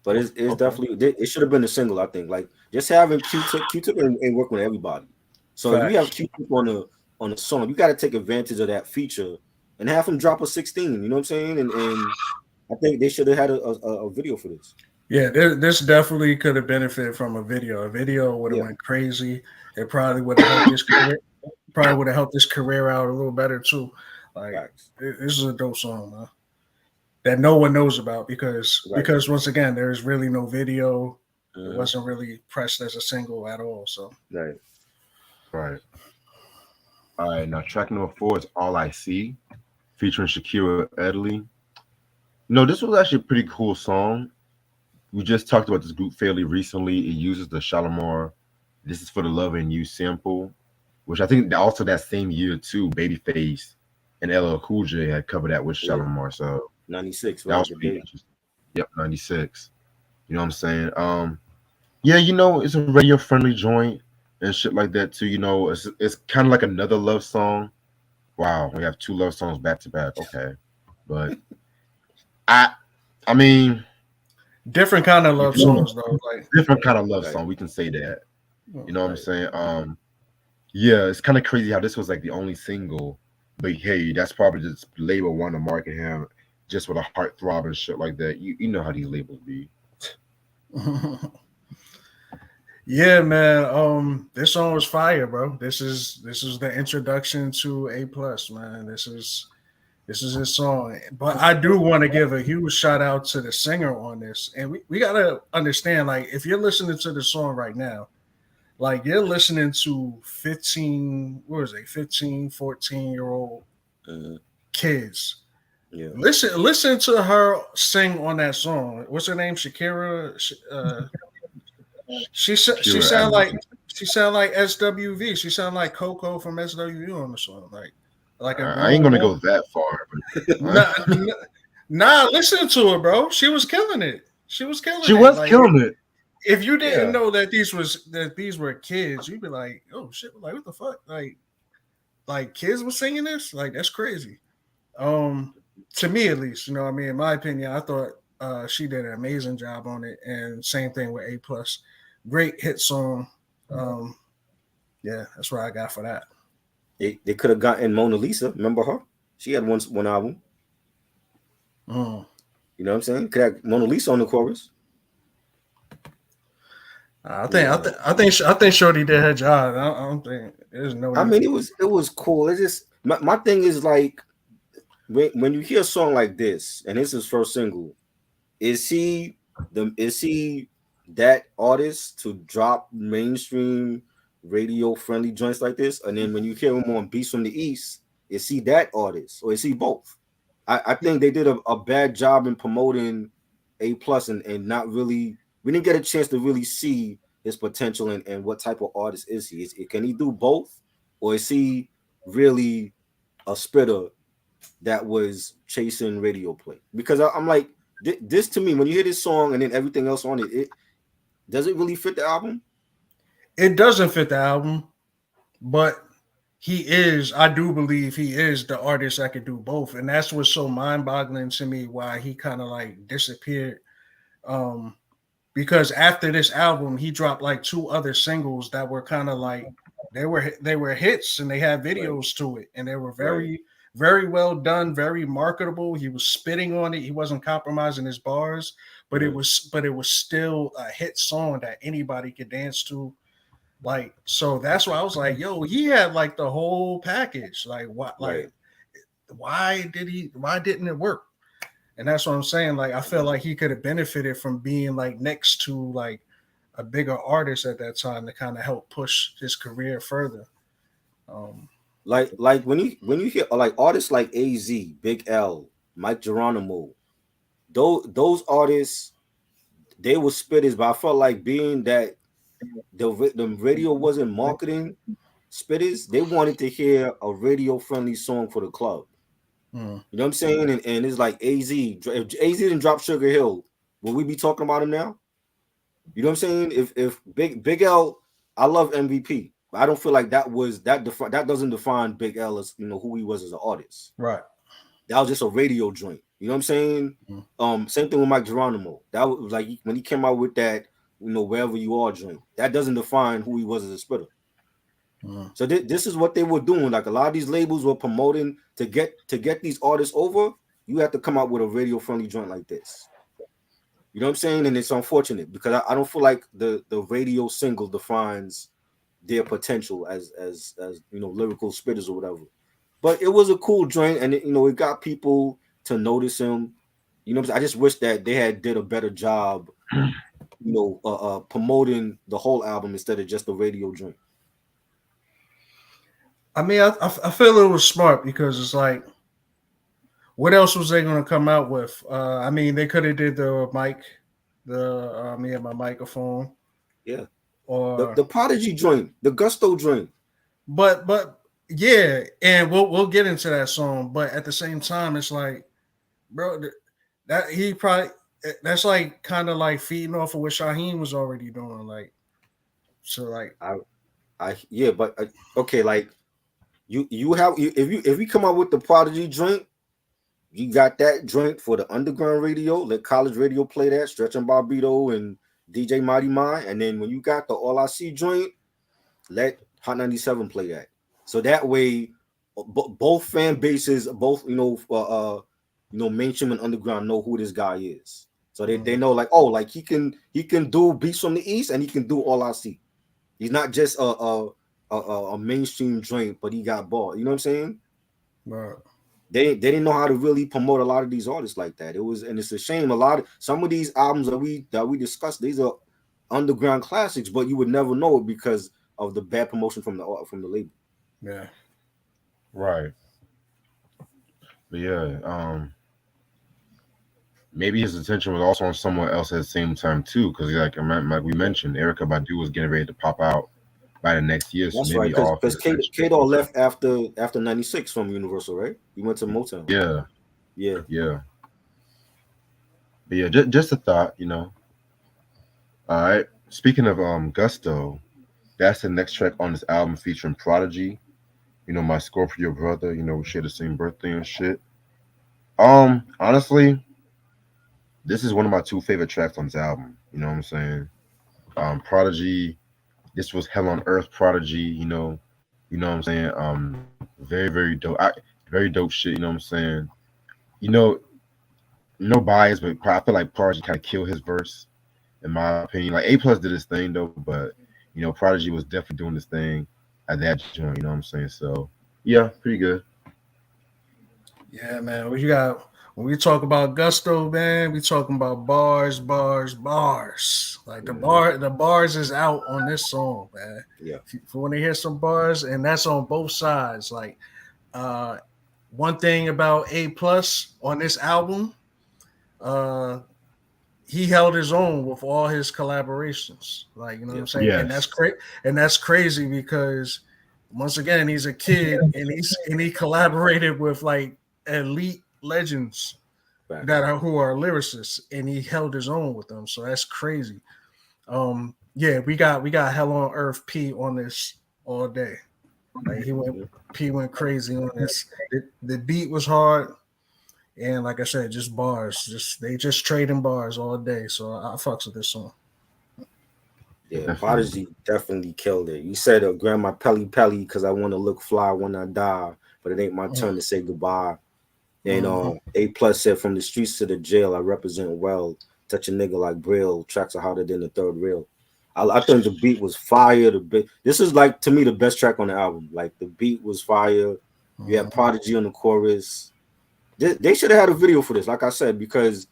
But it's Okay. definitely, it should have been a single. I think like just having Q-Tip and work with everybody. So if you have Facts. Q-Tip on a song, you got to take advantage of that feature and have him drop a 16. You know what I'm saying? And I think they should have had a video for this. Yeah, this definitely could have benefited from a video. A video would have Yeah, went crazy. It probably would have helped his career. Probably would have helped his career out a little better too. Like facts. this is a dope song, man, that no one knows about Right. because once again, there's really no video. It Mhm. wasn't really pressed as a single at all. So Right. Right. All right. Now track number 4 is All I See, featuring Shakira Italy. This was actually a pretty cool song. We just talked about this group fairly recently. It uses the Shalimar "This Is for the Love in You" sample, which I think also that same year too, Babyface and LL Cool J had covered that with Yeah. Shalimar. So 96, that right? was The pretty date. interesting. Yep, 96. You know what I'm saying? Yeah, it's a radio friendly joint and shit like that too. It's kind of like another love song. Wow, we have 2 love songs back to back. Okay, but I, I mean, different kind of if love you want songs though. Like a different kind of love Right. song, we can say that. You know what I'm Right. saying? Yeah, it's kind of crazy how this was like the only single, but hey, that's probably just label wanting to market him just with a heartthrob and shit like that. You know how these labels be. yeah, man. This song was fire, bro. This is the introduction to A+, man. This is his song. But I do want to give a huge shout out to the singer on this. And we gotta understand, like, if you're listening to the song right now, like you're listening to 15, what is it, 15, 14-year-old Mhm. kids. Yeah. Listen to her sing on that song. What's her name? Shakira. She Shakira sound like Italy. SWV. She sound like Coco from SWV on the song, like a I ain't grown gonna go woman. that far, Nah, but nah, listen to her, bro. She was killing it. She was she killing it. was Like killing it. if you didn't Yeah. know that these were kids, you'd be like, oh shit, like what the fuck? Like kids were singing this? Like that's crazy. Um, to me at least, what I mean, in my opinion, I thought she did an amazing job on it, and same thing with A+. Great hit song. Um, yeah, that's what I got for that. They could have gotten Mona Lisa. Remember her? She had one album. Mm. You know what I'm saying? Could have Mona Lisa on the chorus. I think Shorty did her job. I don't think there's no. I mean, it was cool. It's just my thing is like when you hear a song like this and it's his first single, is he that artist to drop mainstream radio friendly joints like this? And then when you hear him on Beats from the East, is he that artist or is he both? I think they did a bad job in promoting A+ and not really, we didn't get a chance to really see his potential and what type of artist is he. Can he do both, or is he really a spitter that was chasing radio play? Because I'm like, this to me, when you hear this song and then everything else on it, does it really fit the album? It doesn't fit the album, but I do believe he is the artist that could do both. And that's what's so mind-boggling to me why he kind of like disappeared. Because after this album, he dropped like 2 other singles that were kind of like they were hits and they had videos to it, and they were very very well done, very marketable. He was spitting on it. He wasn't compromising his bars, but it was still a hit song that anybody could dance to. Like, so that's why I was like, yo, he had like the whole package. Like, what? Like, why didn't it work? And that's what I'm saying. Like, I feel like he could have benefited from being like next to like a bigger artist at that time to kind of help push his career further. Like when you hear like artists like AZ, Big L, Mike Geronimo, those artists, they were spitters, but I felt like being that the radio wasn't marketing spitters, they wanted to hear a radio friendly song for the club. You know what I'm saying? And it's like AZ. If AZ didn't drop Sugar Hill, will we be talking about him now? You know what I'm saying? If Big L, I love MVP, but I don't feel like that doesn't define Big L as, you know, who he was as an artist. Right. That was just a radio joint. You know what I'm saying? Same thing with Mike Geronimo. That was like when he came out with that, you know, Wherever You Are joint. That doesn't define who he was as a spitter. So this is what they were doing. Like a lot of these labels were promoting to get these artists over. You have to come out with a radio friendly joint like this. You know what I'm saying? And it's unfortunate because I don't feel like the radio single defines their potential as you know, lyrical spitters or whatever. But it was a cool joint, and it got people to notice him. You know, I just wish that they had did a better job, promoting the whole album instead of just the radio joint. I mean, I feel it was smart because it's like, what else was they going to come out with? I mean, they could have did the mic, me and my microphone. Yeah. Or the Prodigy joint, the Gusto joint. But yeah, and we'll get into that song. But at the same time, it's like, bro, that's like kind of like feeding off of what Shaheem was already doing. Like, so like okay, like if you come out with the Prodigy joint, you got that joint for the underground radio. Let college radio play that, Stretch and Barbito and DJ Mighty Mine, and then when you got the All I See joint, let Hot 97 play that. So that way, both fan bases, both mainstream and underground know who this guy is. So they know like, oh, like he can do Beats from the East and he can do All I See. He's not just a mainstream joint, but he got ball. You know what I'm saying? Right. They didn't know how to really promote a lot of these artists like that. And it's a shame. Some of these albums that we discussed, these are underground classics, but you would never know it because of the bad promotion from the label. Yeah. Right. But yeah, maybe his attention was also on someone else at the same time too, because like we mentioned, Erykah Badu was getting ready to pop out by the next year. That's so maybe right, because K-Dot left after 96 from Universal, right? He went to Motown. Yeah. But yeah, just a thought, All right. Speaking of Gusto, that's the next track on this album featuring Prodigy. My Scorpio brother. We share the same birthday and shit. Honestly, this is one of my 2 favorite tracks on this album. You know what I'm saying? Prodigy. This was Hell on Earth Prodigy. You know what I'm saying? Very, very dope. Very dope shit. You know what I'm saying? No bias, but I feel like Prodigy kind of killed his verse, in my opinion. Like A+ did his thing though, but Prodigy was definitely doing this thing at that joint. You know what I'm saying? So yeah, pretty good. Yeah, man. When we talk about Gusto, man, we talking about bars. Like the bars is out on this song, man. Yeah. If you want to hear some bars, and that's on both sides. Like, one thing about A+ on this album, he held his own with all his collaborations. Like, you know what I'm saying? Yes. And that's crazy because once again, he's a kid and he collaborated with like elite legends who are lyricists, and he held his own with them. So that's crazy. Yeah, we got Hell on Earth P on this all day. Like P went crazy on this. The beat was hard, and like I said, just bars. They just trading bars all day. So I fucks with this song. Yeah, Definitely. Prodigy definitely killed it. You said, "Grandma Pelly Pelly," because I want to look fly when I die, but it ain't my turn to say goodbye. And Mm-hmm. A plus said, "From the streets to the jail, I represent well. Touch a nigga like Braille. Tracks are harder than the third rail." I think the beat was fire. This is like to me the best track on the album. Like the beat was fire. You had Mm-hmm. Prodigy on the chorus. They should have had a video for this, like I said, because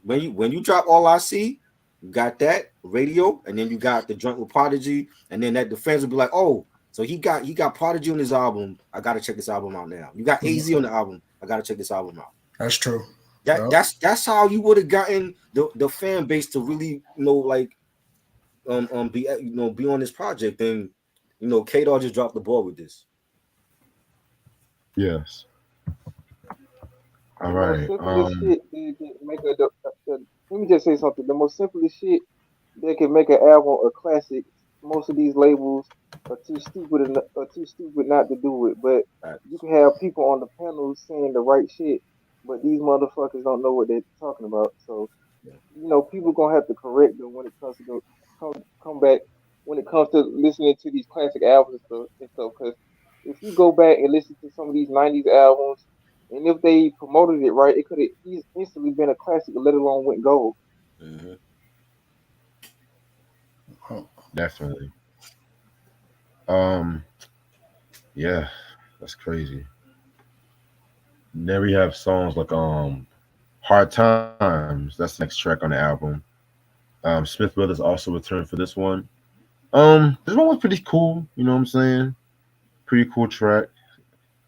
when you drop All I See, you got that radio, and then you got the joint with Prodigy, and then that the fans will be like, oh, so he got Prodigy on his album. I gotta check this album out now. You got AZ on the album. I gotta check this album out. That's true. That Yep. that's how you would have gotten the fan base to really like be be on this project. And K-Dog just dropped the ball with this. Yes. All The most right. simplest shit they can make let me just say something. The most simplest shit that can make an album a classic. Most of these labels are too stupid not to do it. But you can have people on the panel saying the right shit, but these motherfuckers don't know what they're talking about. So people gonna have to correct them when it comes to come back when it comes to listening to these classic albums and stuff. Because if you go back and listen to some of these '90s albums, and if they promoted it right, it could have instantly been a classic, let alone went gold. Mhm. Definitely. Um. Yeah. That's crazy. Then we have songs like "Hard Times." That's the next track on the album. Smith Brothers also returned for this one. This one was pretty cool. You know what I'm saying? Pretty cool track.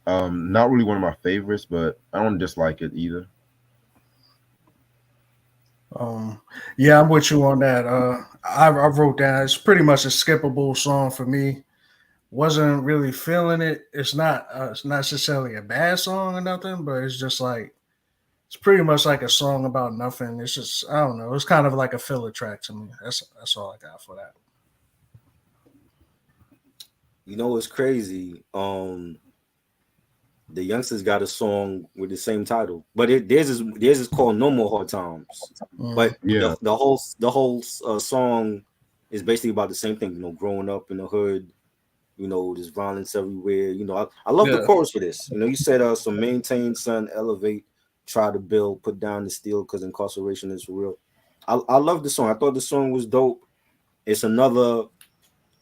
Not really one of my favorites, but I don't dislike it either. Um, yeah, I'm with you on that. I wrote down it's pretty much a skippable song for me. Wasn't really feeling it. It's not necessarily a bad song or nothing, but it's just like it's pretty much like a song about nothing. It's just I don't know. It's kind of like a filler track to me. That's all I got for that. It's crazy. The youngsters got a song with the same title, but theirs is called "No More Hard Times." Mm, But Yeah. the whole song is basically about the same thing. Growing up in the hood. There's violence everywhere. I love the yeah. chorus for this. You said so maintain, son, elevate, try to build, put down the steel because incarceration is for real. I love the song. I thought the song was dope. It's another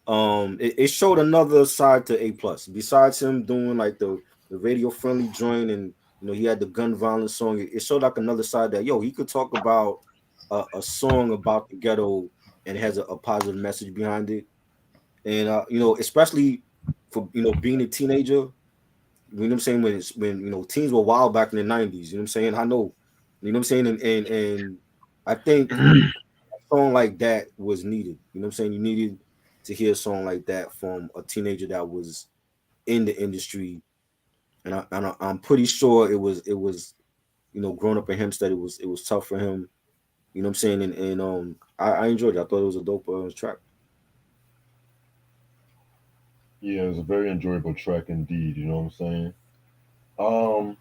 it showed another side to A plus. Besides him doing like the radio friendly joint and he had the gun violence song, it showed like another side that he could talk about a song about the ghetto and has a positive message behind it. And especially for being a teenager, what I'm saying, when teens were wild back in the 90s, what I'm saying? I know, what I'm saying, and I think a song like that was needed. What I'm saying? You needed to hear a song like that from a teenager that was in the industry, and I'm pretty sure it was growing up in Hempstead, it was tough for him. What I'm saying? And I enjoyed it. I thought it was a dope track. Yeah, it was a very enjoyable track indeed. You know what I'm saying? Um,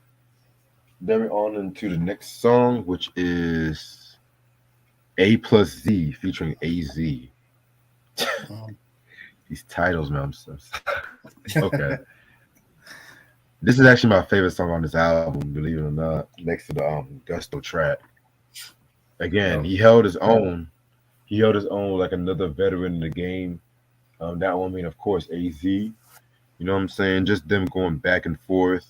then we're on into the next song, which is A plus Z featuring AZ. Mm. These titles, man. Okay. This is actually my favorite song on this album, believe it or not. Next to the Gusto track. Again, Yep. he held his own. He held his own like another veteran in the game. That one being, of course, AZ. You know what I'm saying? Just them going back and forth,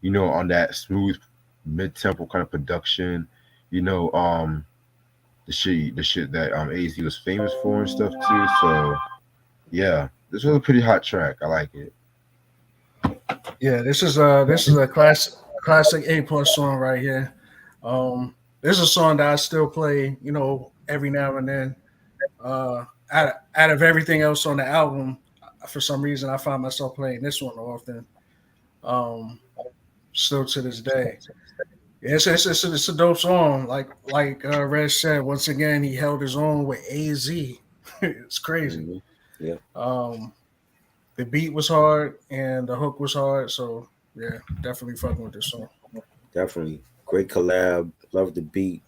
on that smooth mid tempo kind of production. You know, the shit that AZ was famous for and stuff too. So yeah, this was a pretty hot track. I like it. Yeah, this is a classic A plus song right here. This is a song that I still play, every now and then. Out of everything else on the album, for some reason I find myself playing this one often. Um, Still to this day. Yeah, it's a dope song. Like Red said, once again he held his own with AZ. It's crazy. Mhm. Yeah, Um, the beat was hard and the hook was hard, so yeah, definitely fucking with this song. definitely great collab. Love the beat.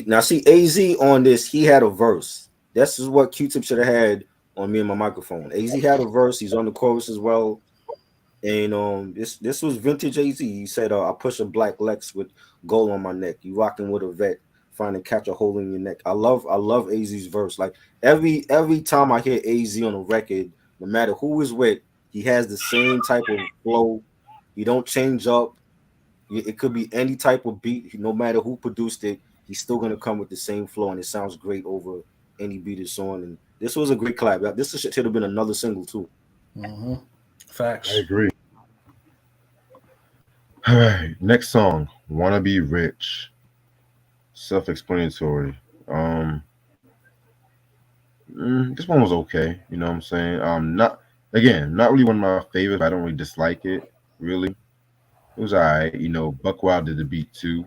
Now see AZ on this, he had a verse. This is what Q-Tip should have had on me and my microphone. AZ had a verse. He's on the chorus as well. And this was vintage AZ. He said, "I push a black Lex with gold on my neck. You rocking with a vet, find and catch a hole in your neck." I love AZ's verse. Like every time I hear AZ on a record, no matter who is with, he has the same type of flow. He don't change up. It could be any type of beat, no matter who produced it. He's still gonna come with the same flow, and it sounds great over any beat it's on. And this was a great collab. This should have been another single too. Mm-hmm. I Facts. agree. All right, next song, "Wanna Be Rich." Self-explanatory. This one was okay. You know what I'm saying? Not again, not really one of my favorites. But I don't really dislike it. Really, it was alright. You know, Buck Wild did the beat too.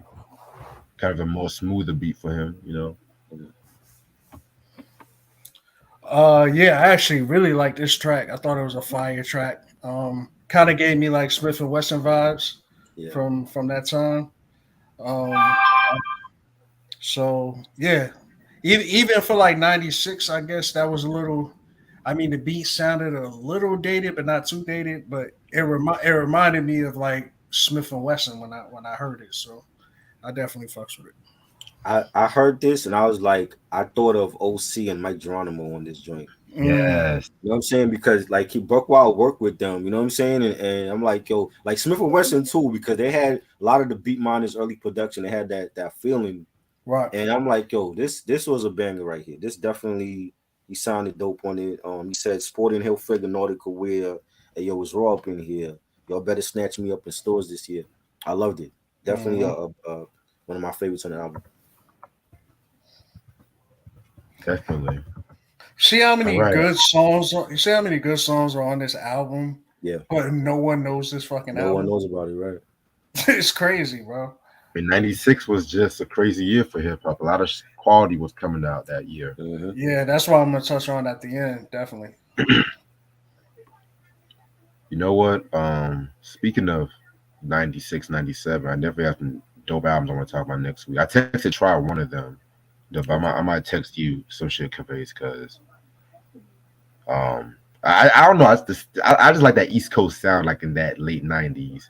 Kind of a more smoother beat for him. You know. Yeah, I actually really like this track. I thought it was a fire track. Kind of gave me like Smith and Wesson vibes Yeah, from that time. Um, so yeah, even for like '96, I guess that was a little. I mean, the beat sounded a little dated, but not too dated. But it reminded me of like Smith and Wesson when I heard it. So I definitely fucks with it. I heard this and I was like, I thought of OC and Mike Geronimo on this joint. Mm, Yes. You know what I'm saying? Because like he Buckwild worked with them, you know what I'm saying? And I'm like, yo, like Smith and Wesson too, because they had a lot of the Beat Miners early production. They had that feeling, right. and I'm like, yo, this was a banger right here. This definitely he sounded dope on it. He said Sporting Hilfiger Nautical Wear. Hey, yo, it's raw up in here. Y'all better snatch me up in stores this year. I loved it. Definitely Hmm. one of my favorites on the album. Definitely. See how All many right. good songs. You see how many good songs are on this album, Yeah, but no one knows this fucking no one album. knows about it, right? It's crazy, bro. And '96 was just a crazy year for hip hop. A lot of quality was coming out that year. Mm-hmm. Yeah, that's why I'm gonna touch on at the end. Definitely. You know what? Speaking of '96, '97, I definitely have some dope albums I want to talk about next week. I texted try one of them. But Okay. I might text you some shit conveys because I don't know. I just like that East Coast sound like in that late '90s.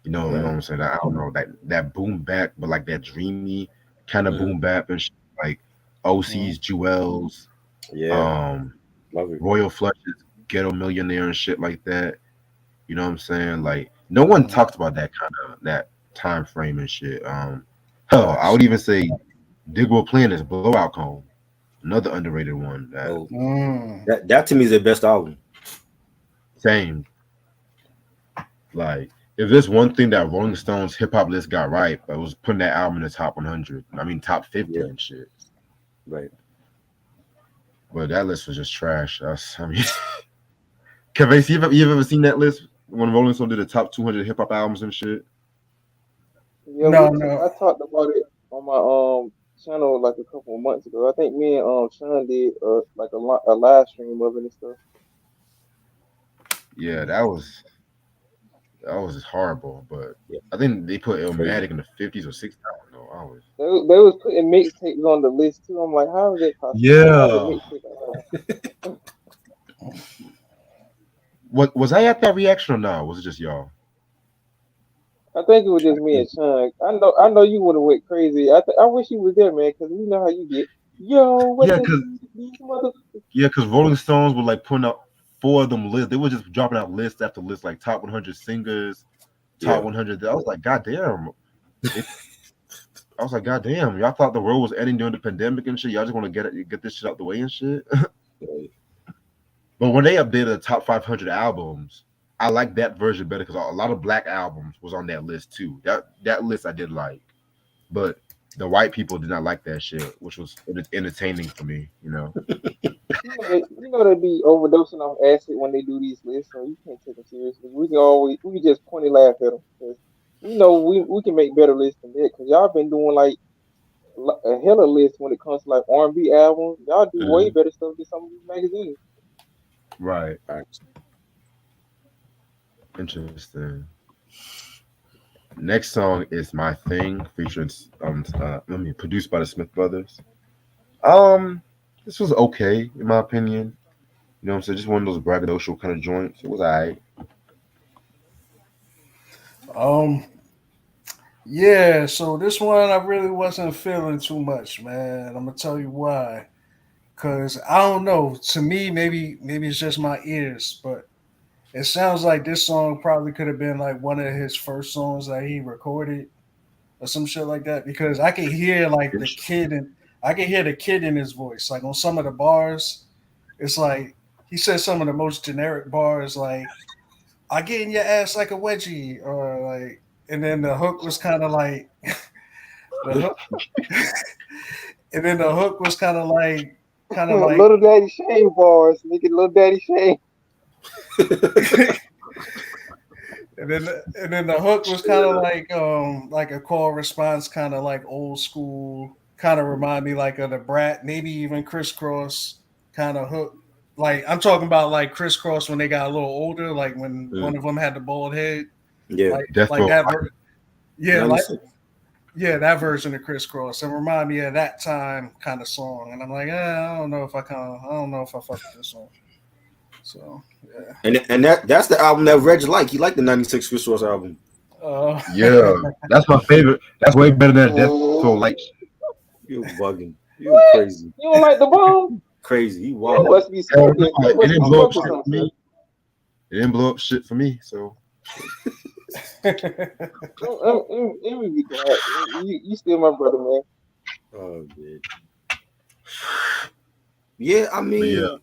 You know Right. what I'm saying? I don't know that boom bap, but like that dreamy kind of Mm-hmm. boom bap and shit, like OC's Mm, Jewels, Yeah, um, love it. Royal Flush's Ghetto Millionaire and shit like that. You know what I'm saying? Like no one mm. talks about that kind of that time frame and shit. Hell, I Facts. would even say Digable Planet's Blowout Cone, another underrated one. That Oh, Mm. that to me is their best album. same like if there's one thing that Rolling Stones hip hop list got right, it was putting that album in the top 100. I mean top 50 Yeah, and shit. right. But that list was just trash. I mean, Kevin, you ever seen that list when Rolling Stone did the top 200 hip hop albums and shit? Yeah, No, no. I talked about it on my channel like a couple of months ago. I think me and Sean did like a live stream of it and stuff. Yeah, that was horrible. But Yeah, I think they put crazy. Illmatic in the 50s or 60s. I don't know. I was They was putting mixtapes on the list too. I'm like, how is that possible? They have a yeah. mixtape album. What was I at that reaction or no? Was it just y'all? I think it was just me and Sean. I know you would have went crazy. I wish you was there, man, because we know how you get. Yo, what Yeah, the cause these mother. Rolling Stones were like putting up four of them lists. They were just dropping out list after list, like top 100 singers, top Yeah, 100. I was like, God damn. They, I was like, God damn. Y'all thought the world was ending during the pandemic and shit. Y'all just want to get this shit out the way and shit. right. But when they updated the top 500 albums, I like that version better because a lot of black albums was on that list too. That list I did like, but the white people did not like that shit, which was entertaining for me. You know. You know they be overdosing off acid when they do these lists, so you can't take them seriously. We can just point and laugh at them because we know we can make better lists than that. Because y'all been doing like a hella list when it comes to like R&B albums. Y'all do way Mhm. better stuff than some of these magazines. Right. Facts. Interesting. Next song is "My Thing" featuring produced by the Smith Brothers. Um, this was okay in my opinion. You know what I'm saying? Just one of those braggadocial kind of joints. It was alright. Um, yeah. So this one I really wasn't feeling too much, man. I'm gonna tell you why. Cause I don't know. To me, maybe it's just my ears, but it sounds like this song probably could have been like one of his first songs that he recorded or some shit like that. Because I can hear like the kid and I can hear the kid in his voice. Like on some of the bars, it's like he says some of the most generic bars, like "I get in your ass like a wedgie," or like, and then the hook was kind of like the hook, and then the hook was kind of like Little Daddy Shane bars, nigga. Little Daddy Shane. and then the hook was kind of like a call response, kind of like old school, kind of remind me like of the Brat, maybe even Crisscross kind of hook. Like I'm talking about like Crisscross when they got a little older, like when one Mm. of them had the bald head, Yeah. Death like Row. that. Yeah, like 96. yeah, that version of Crisscross. It remind me of that time kind of song, and I'm like, I don't know if I don't know if I fuck with this song. So yeah. And that's the album that Reg liked. He liked the '96 Chris Ross album. Uh, Yeah, that's my favorite. That's way better than Death Row. Like, You bugging. You What? crazy. You don't like the bomb? Crazy. He You wild. must be hell smoking. no, You it must didn't be blow up smoking shit for something. me. It didn't blow up shit for me. So Let me be quiet. You still my brother, man. Oh man. Yeah, I but yeah, mean,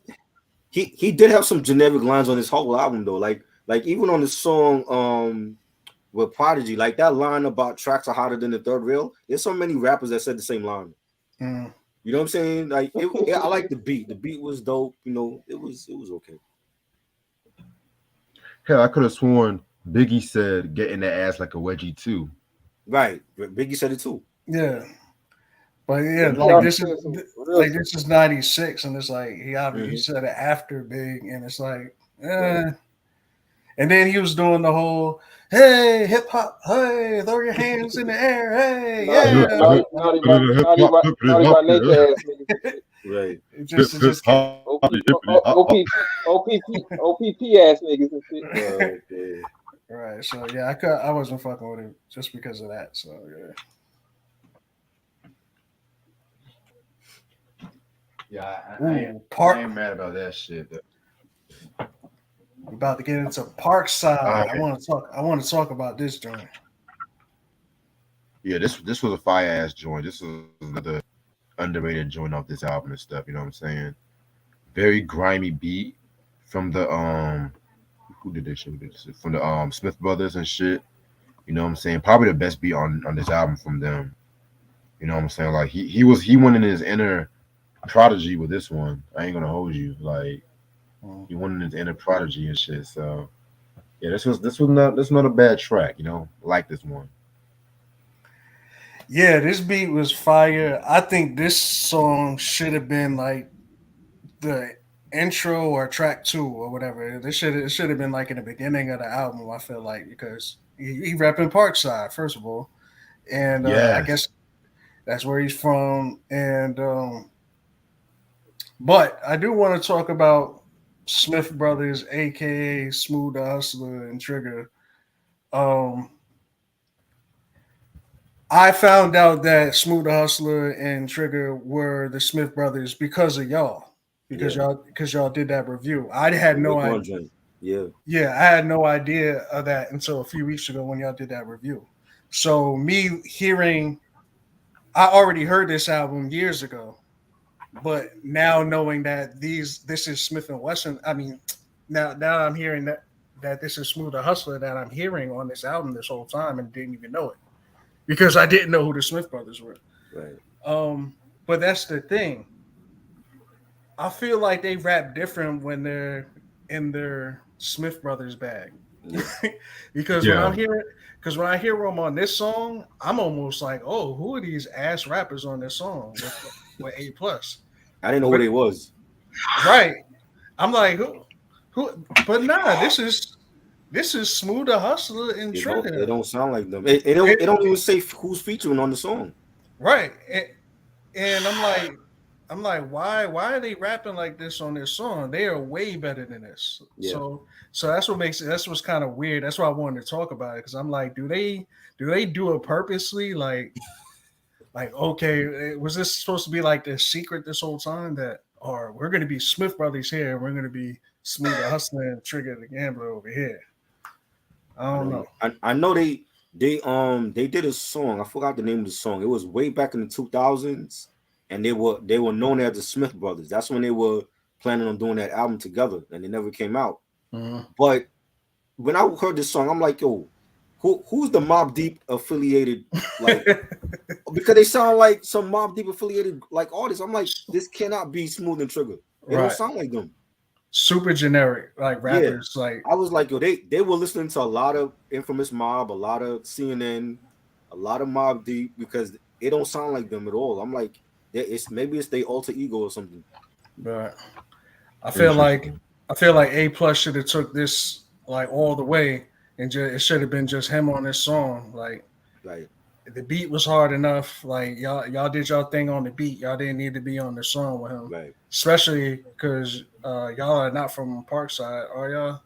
he did have some generic lines on his whole album though. Like even on the song with Prodigy, like that line about tracks are hotter than the third rail. There's so many rappers that said the same line. mm. You know what I'm saying? Like I like the beat. The beat was dope. You know, it was okay. hell, I could have sworn Biggie said "get in the ass like a wedgie" too. Right. Biggie said it too. Yeah, but yeah, Yeah. He also said some real like shit. this is '96, and it's like he Mhm. said it after Big, and it's like, Right. and then he was doing the whole hey hip hop, hey throw your hands in the air, hey Naughty, yeah, naughty, like naughty by nature ass niggas and shit. Right. it just kept, OPP ass niggas and shit. Okay. right. So yeah, I wasn't fucking with it just because of that. So yeah. Yeah, Ooh, I ain't mad about that shit. we about to get into Parkside. All I want to talk about this joint. Yeah, this was a fire ass joint. This was another underrated joint off this album and stuff. You know what I'm saying? Very grimy beat from the who did this shit? Who did this shit? From the Smith Brothers and shit. You know what I'm saying? Probably the best beat on this album from them. You know what I'm saying? Like he went in his inner prodigy with this one. I ain't gonna hold you. Like Mm. he went in his inner prodigy and shit. So yeah, this was not a bad track. You know, I like this one. Yeah, this beat was fire. I think this song should have been like the intro or track two or whatever. It should have been like in the beginning of the album. I feel like because he repping Parkside first of all, and I Yes. guess that's where he's from. And but I do want to talk about Smith Brothers, aka Smooth the Hustler and Trigger. Um, I found out that Smooth the Hustler and Trigger were the Smith Brothers because of y'all, Yeah. because y'all did that review. I had The no Rick idea. One joint. Yeah. Yeah, I had no idea of that until a few weeks ago when y'all did that review. So me hearing, I already heard this album years ago, but now knowing that this is Smith and Wesson. I mean, now I'm hearing that this is Smooth the Hustler that I'm hearing on this album this whole time and didn't even know it because I didn't know who the Smith Brothers were. Right. But that's the thing. I feel like they rap different when they're in their Smith Brothers bag. Because Yeah. when I hear him on this song, I'm almost like, oh, who are these ass rappers on this song with A plus? I didn't know who they was. Right. I'm like, who? But nah, this is Smooth the Hustler and It Trigger. don't sound like them. It don't even say who's featuring on the song. Right. And I'm like, why are they rapping like this on this song? They are way better than this. Yeah. So that's what's kind of weird. That's why I wanted to talk about it, because I'm like, do they do it purposely? Like okay, was this supposed to be like the secret this whole time that, or we're gonna be Smith Brothers here, and we're gonna be Smooth the Hustler and Trigger the Gambler over here? I don't know. I know they did a song. I forgot the name of the song. It was way back in the 2000s, and they were known as the Smith Brothers. That's when they were planning on doing that album together, and it never came out. Mhm. But when I heard this song, I'm like, yo, who's the Mobb Deep affiliated, like, because they sound like some Mobb Deep affiliated like artists. I'm like, this cannot be Smooth and Trigger. They don't Right. sound like them. Super generic, like rappers. Like, I was like, yo, they were listening to a lot of Infamous Mob, a lot of CNN, a lot of Mobb Deep, because it don't sound like them at all. I'm like, maybe it's their alter ego or something. but I feel like A plus should have took this like all the way, and it should have been just him on this song. Like, Right. the beat was hard enough. Like, y'all did y'all thing on the beat. Y'all didn't need to be on the song with him. Right. Especially because y'all are not from Parkside, are y'all?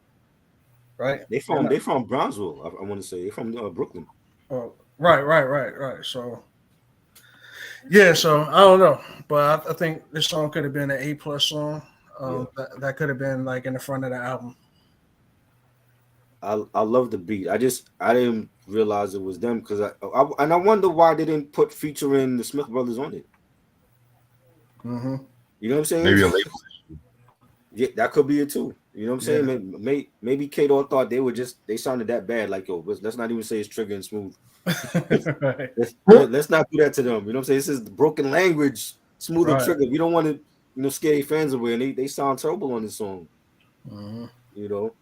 Right? They from Brownsville. I want to say they're from Brooklyn. Oh, right. So yeah, so I don't know, but I think this song could have been an A plus song. That could have been like in the front of the album. I love the beat. I didn't realize it was them, because I wonder why they didn't put featuring the Smith Brothers on it. Mm-hmm. You know what I'm saying? Maybe a label. Yeah, that could be it too. You know what I'm saying? Maybe Kato thought they sounded that bad. Like, yo, let's not even say it's Trigger and Smooth. Right. Let's not do that to them. You know what I'm saying? This is the broken language, Smooth and Right. Trigger. We don't want to, scare their fans away, and they sound terrible on this song. Mm-hmm. You know.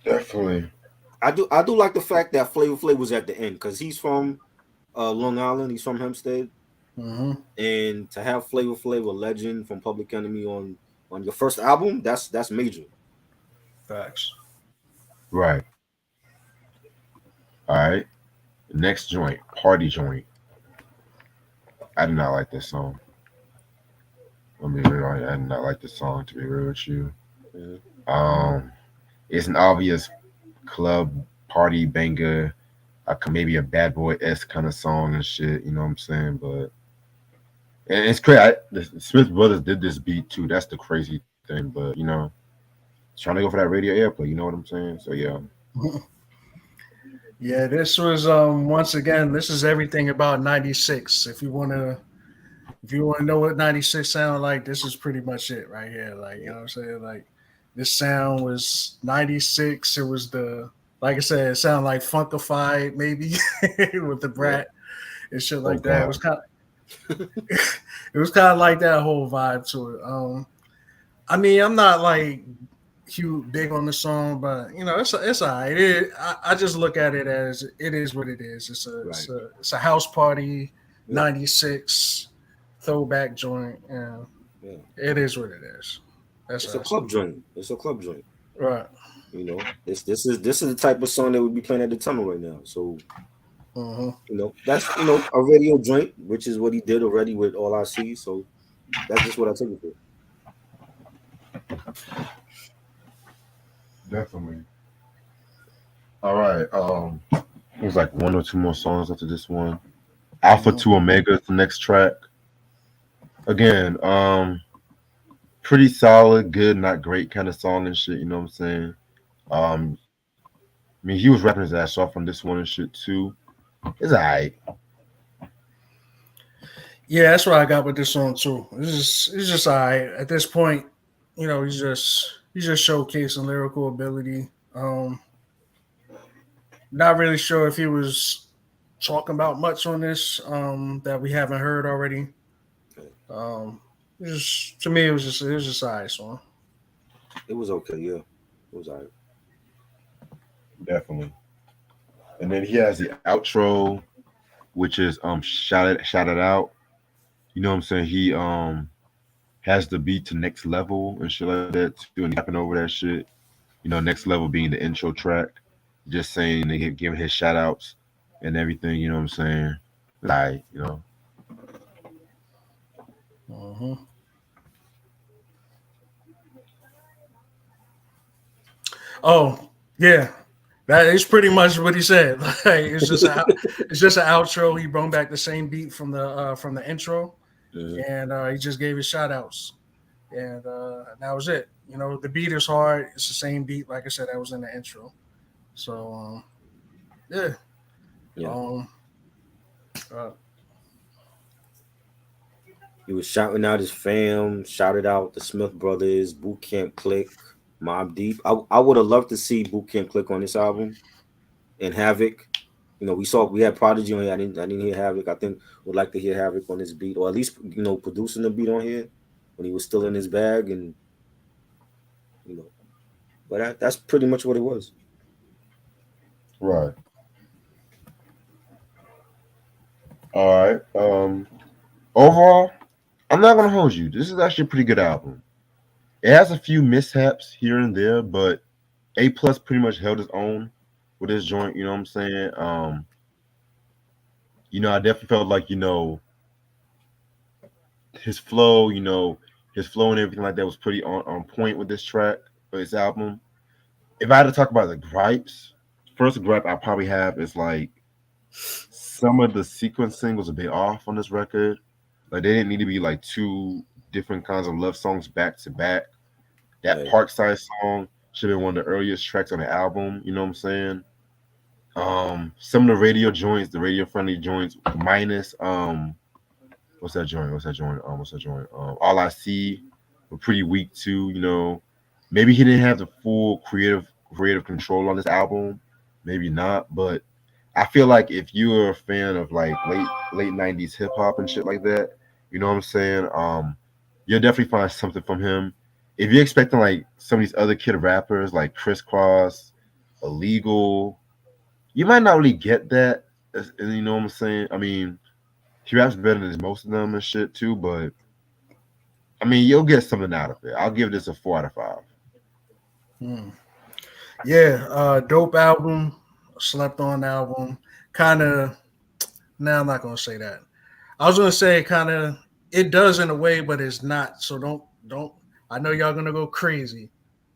Definitely. I do like the fact that Flavor Flav was at the end, because he's from Long Island. He's from Hempstead. Mm-hmm. And to have Flavor Flav, a legend from Public Enemy, on your first album, that's major. Facts. Right. All right. Next joint, Party Joint. I did not like this song. I mean, I did not like this song, to be real with you. Mm-hmm. It's an obvious club party banger, maybe a Bad Boy S kind of song and shit. You know what I'm saying? But and it's crazy. The Smith Brothers did this beat too. That's the crazy thing. But trying to go for that radio airplay. You know what I'm saying? So yeah. Yeah, this was once again, this is everything about 96. If you wanna know what 96 sound like, this is pretty much it right here. Like, you know what I'm saying? Like, this sound was 96. It was like I said, it sounded like Funkified maybe with the Brat and shit like that. It was kind of like that whole vibe to it. I mean, I'm not like huge big on the song, but it's all right. I just look at it as it is what it is. It's a house party 96 throwback joint, and it is what it is. It's a club joint. It's a club joint. Right. This is the type of song that would be playing at the tunnel right now. So that's a radio joint, which is what he did already with All I See. So that's just what I took it for. Definitely. All right. It was like one or two more songs after this one. Alpha to Omega is the next track. Again, pretty solid, good, not great kind of song and shit. You know what I'm saying? I mean, he was rapping his ass off on this one and shit too. It's alright. Yeah, that's what I got with this song too. It's just all right at this point. He's just showcasing lyrical ability. Not really sure if he was talking about much on this that we haven't heard already. To me, it was just all right song. It was okay, yeah. It was like, Definitely. And then he has the outro, which is shout it out. You know what I'm saying? He has the beat to next level and shit like that too, and he's rapping over that shit. You know, next level being the intro track. Just saying they giving his shout outs and everything, you know what I'm saying? Like, you know. Mm-hmm. Oh yeah, that is pretty much what he said. Like it's just an outro. He brought back the same beat from the intro, mhm. and he just gave his shout outs, and that was it. You know, the beat is hard. It's the same beat, like I said, that was in the intro. So yeah, Yeah. um, uh, He was shouting out his fam, shouted out the Smith Brothers, Boot Camp Click, Mob Deep. I would have loved to see Boot Camp Click on this album and Havoc. You know, we had Prodigy on here. I didn't hear Havoc. I think would like to hear Havoc on this beat, or at least producing the beat on here when he was still in his bag, and you know. But that's pretty much what it was. Right. All right. Overall, I'm not gonna hold you. This is actually a pretty good album. It has a few mishaps here and there, but A plus pretty much held its own with this joint. You know what I'm saying? I definitely felt like his flow, his flow and everything like that was pretty on point with this track for this album. If I had to talk about the gripes, first gripe I probably have is like some of the sequencing was a bit off on this record. Like they didn't need to be like two different kinds of love songs back to back. That Right. Parkside song should have been one of the earliest tracks on the album. You know what I'm saying? Some of the radio joints, the radio friendly joints, minus what's that joint? What's that joint? What's that joint? All I see were pretty weak too. Maybe he didn't have the full creative control on this album. Maybe not, but I feel like if you're a fan of like late '90s hip hop and shit like that, you know what I'm saying? You'll definitely find something from him. If you're expecting like some of these other kid rappers like Crisscross, Illegal, you might not really get that. You know what I'm saying? I mean, he raps better than most of them and shit too, but I mean, you'll get something out of it. I'll give this a 4 out of 5. hmm. Yeah, dope album, slept on album. Kind of. Now I'm not gonna say that. I was gonna say kind of. It does in a way, but it's not. So don't. I know y'all gonna go crazy,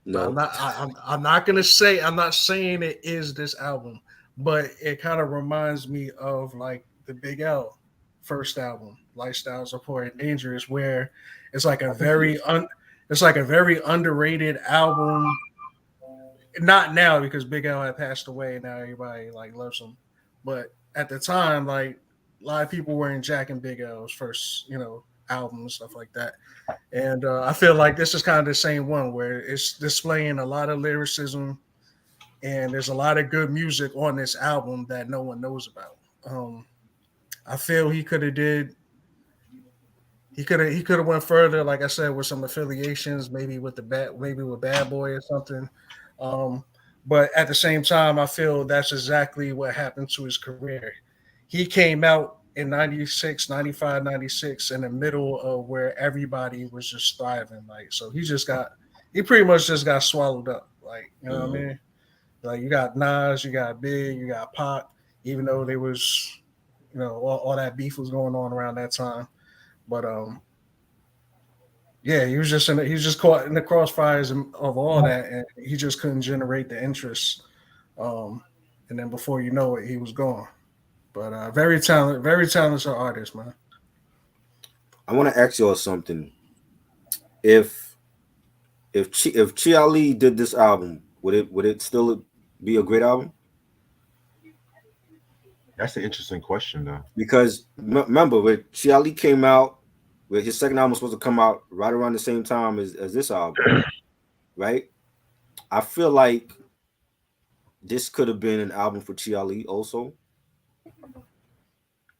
but I'm No. not. I'm not gonna say. I'm not saying it is this album, but it kind of reminds me of like the Big L first album, Lifestyles of Poor and Dangerous, where it's like a I think he. it's like a very underrated album. Not now because Big L had passed away and now everybody like loves him. But at the time, like a lot of people were in Jack and Big L's first, album and stuff like that. And I feel like this is kind of the same one where it's displaying a lot of lyricism and there's a lot of good music on this album that no one knows about. I feel he could have went further, like I said, with some affiliations, maybe with Bad Boy or something. Um, but at the same time, I feel that's exactly what happened to his career. He came out in 96, 95, 96 in the middle of where everybody was just thriving. Like, so he pretty much just got swallowed up. Like, you know what I Mhm. mean? Like, you got Nas, you got Big, you got Pac, even though there was, all that beef was going on around that time. But yeah, he was just caught in the crossfires of all that, and he just couldn't generate the interest. Um, and then before you know it, he was gone. But very talented artist, man. I want to ask y'all something. If if Chi Ali did this album, would it still be a great album? That's an interesting question though. Because remember, when Chi Ali came out, where his second album was supposed to come out right around the same time as this album, right? I feel like this could have been an album for Chi Ali also.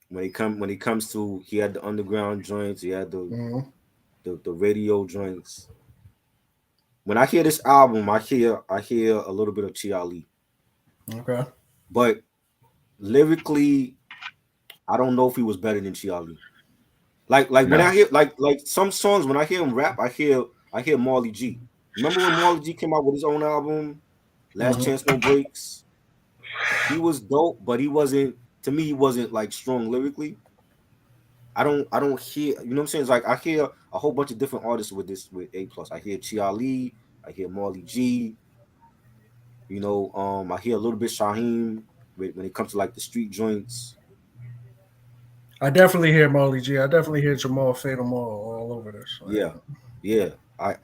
When he comes to, he had the underground joints, he had the Mm-hmm. the, the radio joints. when I hear this album, I hear a little bit of Chia Lee, Okay. but lyrically, I don't know if he was better than Chia Lee. Like when I No. hear like some songs, when I hear him rap, I hear Marley G. Remember when Marley G came out with his own album, Last Mhm. Chance No Breaks? He was dope, but he wasn't, to me, he wasn't like strong lyrically. I don't hear, you know what I'm saying? It's like I hear a whole bunch of different artists with A plus. I hear Chia Lee, I hear Marley G, I hear a little bit Shaheem when it comes to like the street joints. I definitely hear Marley G. I definitely hear Jamal Fatal Mall all over this. Like, Yeah, yeah.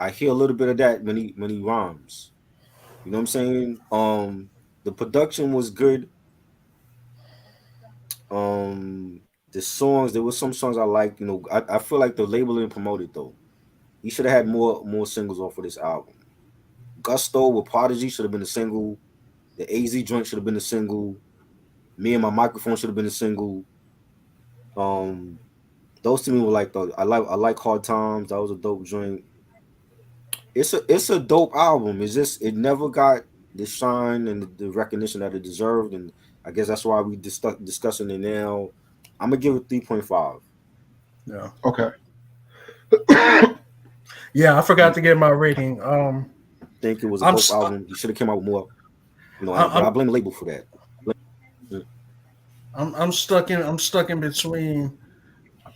I hear a little bit of that when he rhymes. You know what I'm saying? The production was good. Um, the songs, there were some songs I like. I feel like the label didn't promote it though. He should have had more singles off of this album. Gusto with Prodigy should have been a single. The AZ joint should have been a single. Me and My Microphone should have been a single. Um, those to me were like I like Hard Times. That was a dope joint. It's a dope album. It's just it never got the shine and the recognition that it deserved, and I guess that's why we discussing it now. I'm gonna give it 3.5. yeah. Okay. Yeah, I forgot to get my rating. Think it was a I'm dope s- album. He should have came out with more. But I'm I blame the label for that. Mm, I'm stuck in between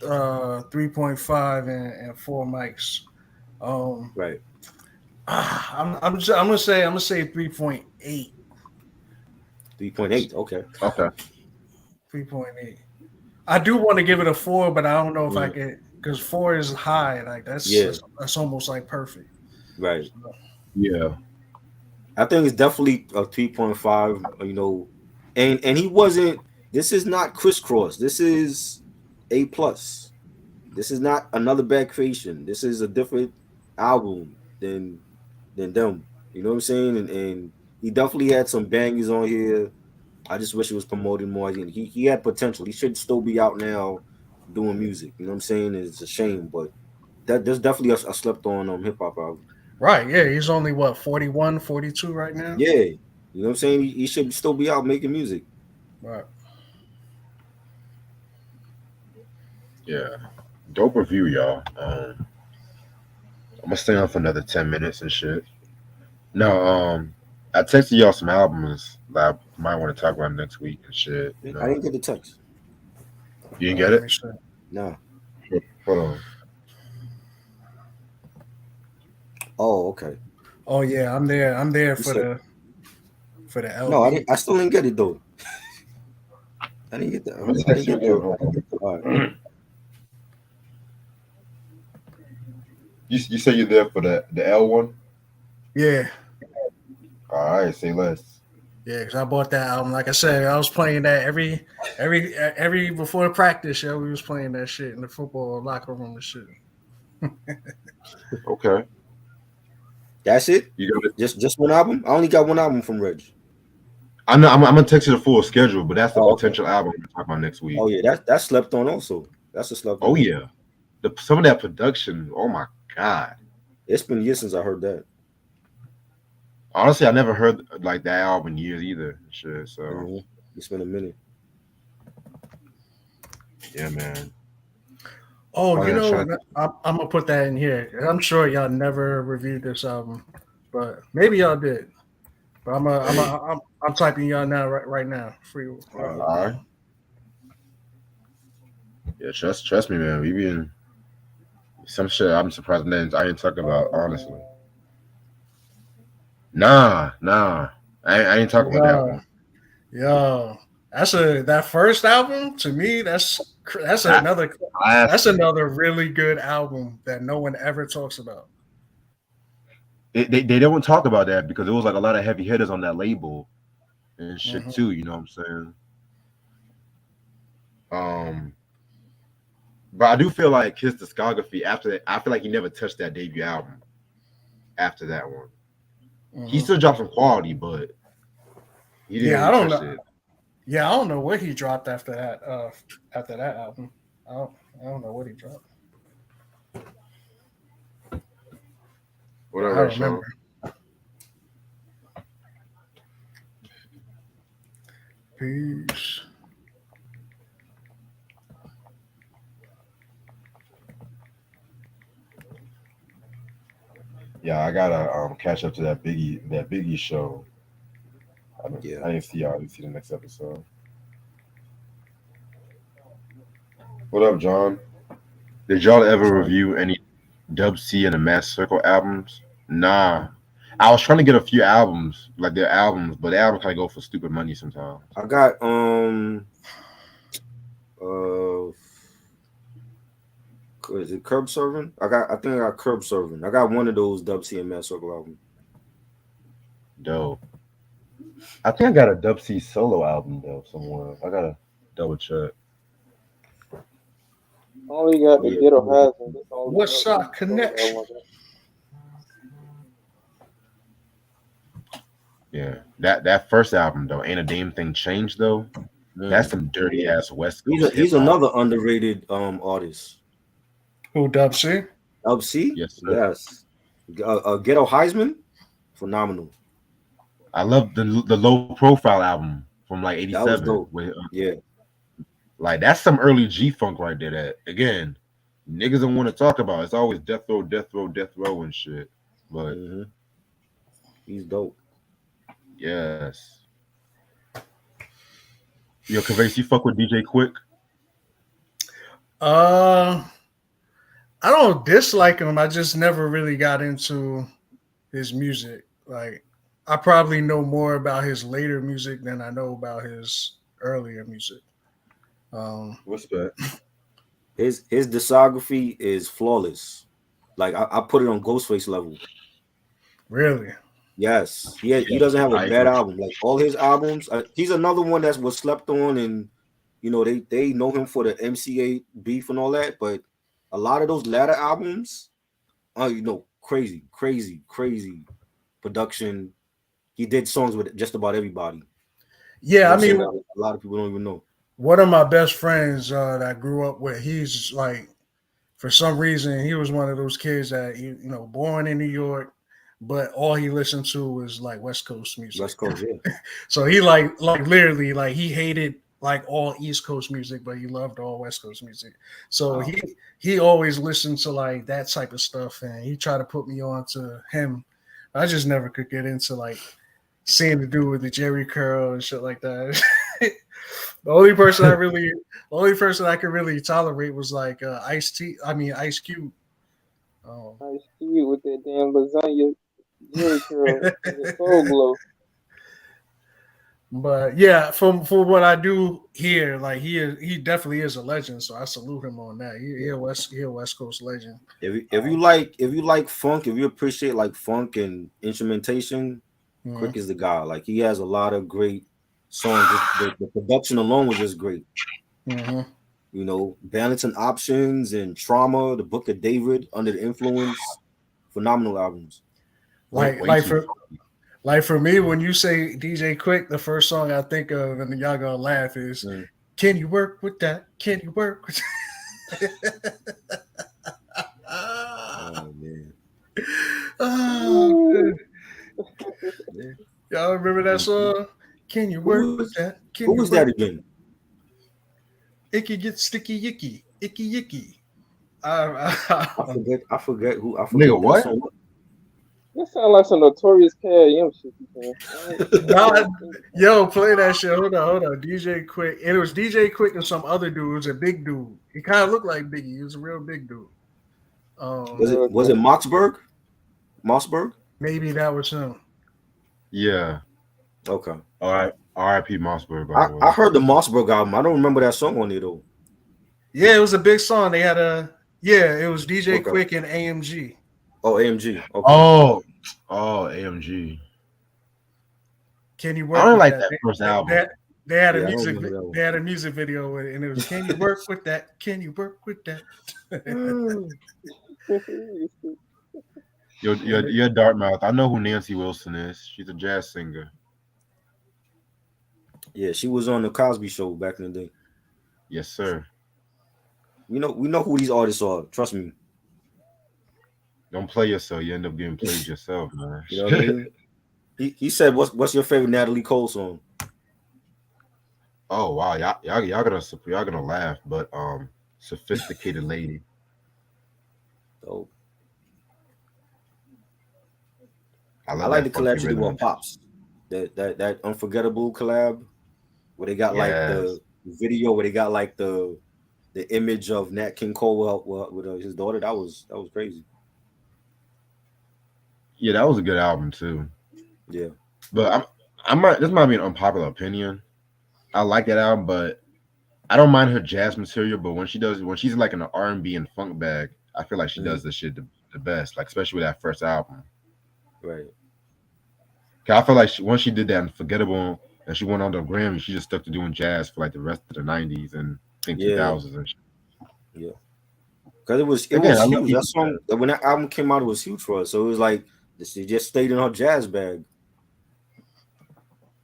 3.5 and 4 mics. Um, right. I'm gonna say 3.8. 3.8. Okay. Okay. 3.8. I do want to give it a 4, but I don't know if I Mm, can because 4 is high. Like that's yeah. that's, that's almost like perfect. Right. Yeah. I think it's definitely a 3.5. And he wasn't. This is not crisscross. This is A plus. This is not another bad creation. This is a different album than them. You know what I'm saying? And he definitely had some bangers on here. I just wish he was promoting more. He had potential. He should still be out now doing music. You know what I'm saying? It's a shame, but there's definitely a slept on hip hop album. Right? Yeah, he's only what 41, 42 right now. Yeah, you know what I'm saying. He should still be out making music. Right. Yeah. Dope review, y'all. I'm gonna stay on for another 10 minutes and shit. No, I texted y'all some albums that I might want to talk about next week and shit. I didn't get the text. You didn't get Let it? me see. Nah. Hold on. Oh, okay. Oh yeah, I'm there. I'm there You for said the no. I LP. didn't. I still didn't get it though. I didn't get that. I'm gonna I didn't text you get again. that. Hold All right. on. You say you're there for the L one? Yeah, All right, say less. yeah. Because I bought that album. Like I said, I was playing that every before practice. Yeah, we was playing that shit in the football locker room and shit. Okay. That's it. You got it. Just one album. I only got one album from Reg. I know. I'm gonna text you the full schedule, but that's the Oh, okay. potential album we're talking about next week. Oh yeah, that's slept on also. That's a slept Oh on. yeah, some of that production. Oh my god. It's been years since I heard that. Honestly, I never heard like that album in years either. Shit. So Mhm. It's been a minute. yeah, man. Oh, Trying to, trying to, I'm gonna put that in here. I'm sure y'all never reviewed this album, but maybe y'all did. But I'm typing y'all now right now. Free. All right. all right. Yeah, trust me, man. We been some shit. I'm surprised names I ain't talking about. Honestly, nah. I ain't talking about that Yo, one. yo, that first album to me. That's That another that's classic. another really good album that no one ever talks about. They don't talk about that because it was like a lot of heavy hitters on that label and shit Hmm. too. You know what I'm saying? Um, but I do feel like his discography after that, I feel like he never touched that debut album after that one. He Hmm. still dropped some quality, but he didn't Yeah, I really don't touch know. it. Yeah, I don't know what he dropped after that. After that album, I don't know what he dropped. Whatever, I Sean. remember. Peace. Yeah, I gotta catch up to that Biggie show. Yeah. I didn't see y'all. I didn't see the next episode. What up, John? Did y'all ever Sorry. review any Dub C and the Mass Circle albums? Nah. I was trying to get a few albums, like their albums, but the albums kind of go for stupid money sometimes. I got uh is it Curb Serving? I think I got Curb Serving. I got one of those Dub C and Mass Circle albums. Dope. I think I got a Dub C solo album though somewhere. I gotta double check. Only got the Yeah. Ghetto Housing. That's the only What's Dub our C song I connection? want. Yeah, that first album though, Ain't a Damn Thing Changed though. That's some dirty ass West Coast He's hip hop. another underrated artist. Who Dub C? Dub C? Yes, sir. Yes. Ghetto Heisman? Phenomenal. I love the Low Profile album from like That was '87. dope. With Yeah. like that's some early G Funk right there. That again, niggas don't want to talk about. It's always Death Row, Death Row, Death Row and shit. But He's dope. yes. Yo, Kavase, you fuck with DJ Quick? I don't dislike him. I just never really got into his music. Like, I probably know more about his later music than I know about his earlier music. Respect. His discography is flawless. Like I put it on Ghostface level. Really? Yes. He doesn't have a I bad agree. album. Like all his albums, he's another one that was slept on, and you know they know him for the MCA beef and all that, but a lot of those latter albums are crazy production. He did songs with just about everybody. Yeah, I mean, a lot of people don't even know. one of my best friends that I grew up with, he's like, for some reason, he was one of those kids that born in New York, but all he listened to was like West Coast music. West Coast, yeah. So he like literally like he hated like all East Coast music, but he loved all West Coast music. So Wow. he always listened to like that type of stuff, and he tried to put me on to him. I just never could get into like seeing the dude with the Jerry curl and shit like that. The only person I could really tolerate was like Ice Cube. Ice Cube with that damn lasagna Jerry curl and the soul glow. But yeah, from what I do here, like he definitely is a legend. So I salute him on that. He a West Coast legend. If you like funk, if you appreciate like funk and instrumentation, Quick is the guy. Like he has a lot of great songs. The production alone was just great. Balancing Options and Trauma, The Book of David, Under the Influence, phenomenal albums. Like for me, when you say DJ Quick, the first song I think of, and y'all gonna laugh, is "Can You Work with That? Can You Work with That?" Oh man. Oh, good. Y'all remember that song? Can you work with that? Who was that again? Icky get sticky yicky. Icky yicky. I forget who. I forget Nigga, what? That sound like some Notorious K.I.M. shit. Yo, play that shit. Hold on. DJ Quick. And it was DJ Quick and some other dude. It was a big dude. He kind of looked like Biggie. He was a real big dude. Was it Mossberg? Mossberg? Maybe that was him. Yeah. Okay. All right. R.I.P. Mossberg. I heard the Mossberg album. I don't remember that song on it though. Yeah, it was a big song. They had it was DJ Quick and AMG. Oh, AMG. Okay. Oh, AMG. Can you work? I don't with like that first album. They had a music. They had a music video, and it was "Can you work with that? Can you work with that?" You're Dartmouth. I know who Nancy Wilson is. She's a jazz singer. Yeah, she was on the Cosby Show back in the day. Yes, sir. We know who these artists are. Trust me. Don't play yourself. You end up getting played yourself, man. You know what I mean? He said, "What's your favorite Natalie Cole song?" Oh wow, y'all gonna laugh, but sophisticated lady. So I I love like the that funky collab she did rhythm with and shit. Pops. That unforgettable collab where they got like the Yes. video where they got like the image of Nat King Cole with his daughter. That was crazy. Yeah, that was a good album too. Yeah. But this might be an unpopular opinion. I like that album, but I don't mind her jazz material. But when she's like in the R&B and funk bag, I feel like she Mhm. does this shit the best. Like especially with that first album. Right. 'Cause I feel like once she did that Unforgettable and she went on to Grammy, she just stuck to doing jazz for like the rest of the '90s and I think Yeah. 2000s and shit. Yeah. Because it Again, was I love huge. That people song jazz. when that album came out, it was huge for us. So it was like she just stayed in her jazz bag.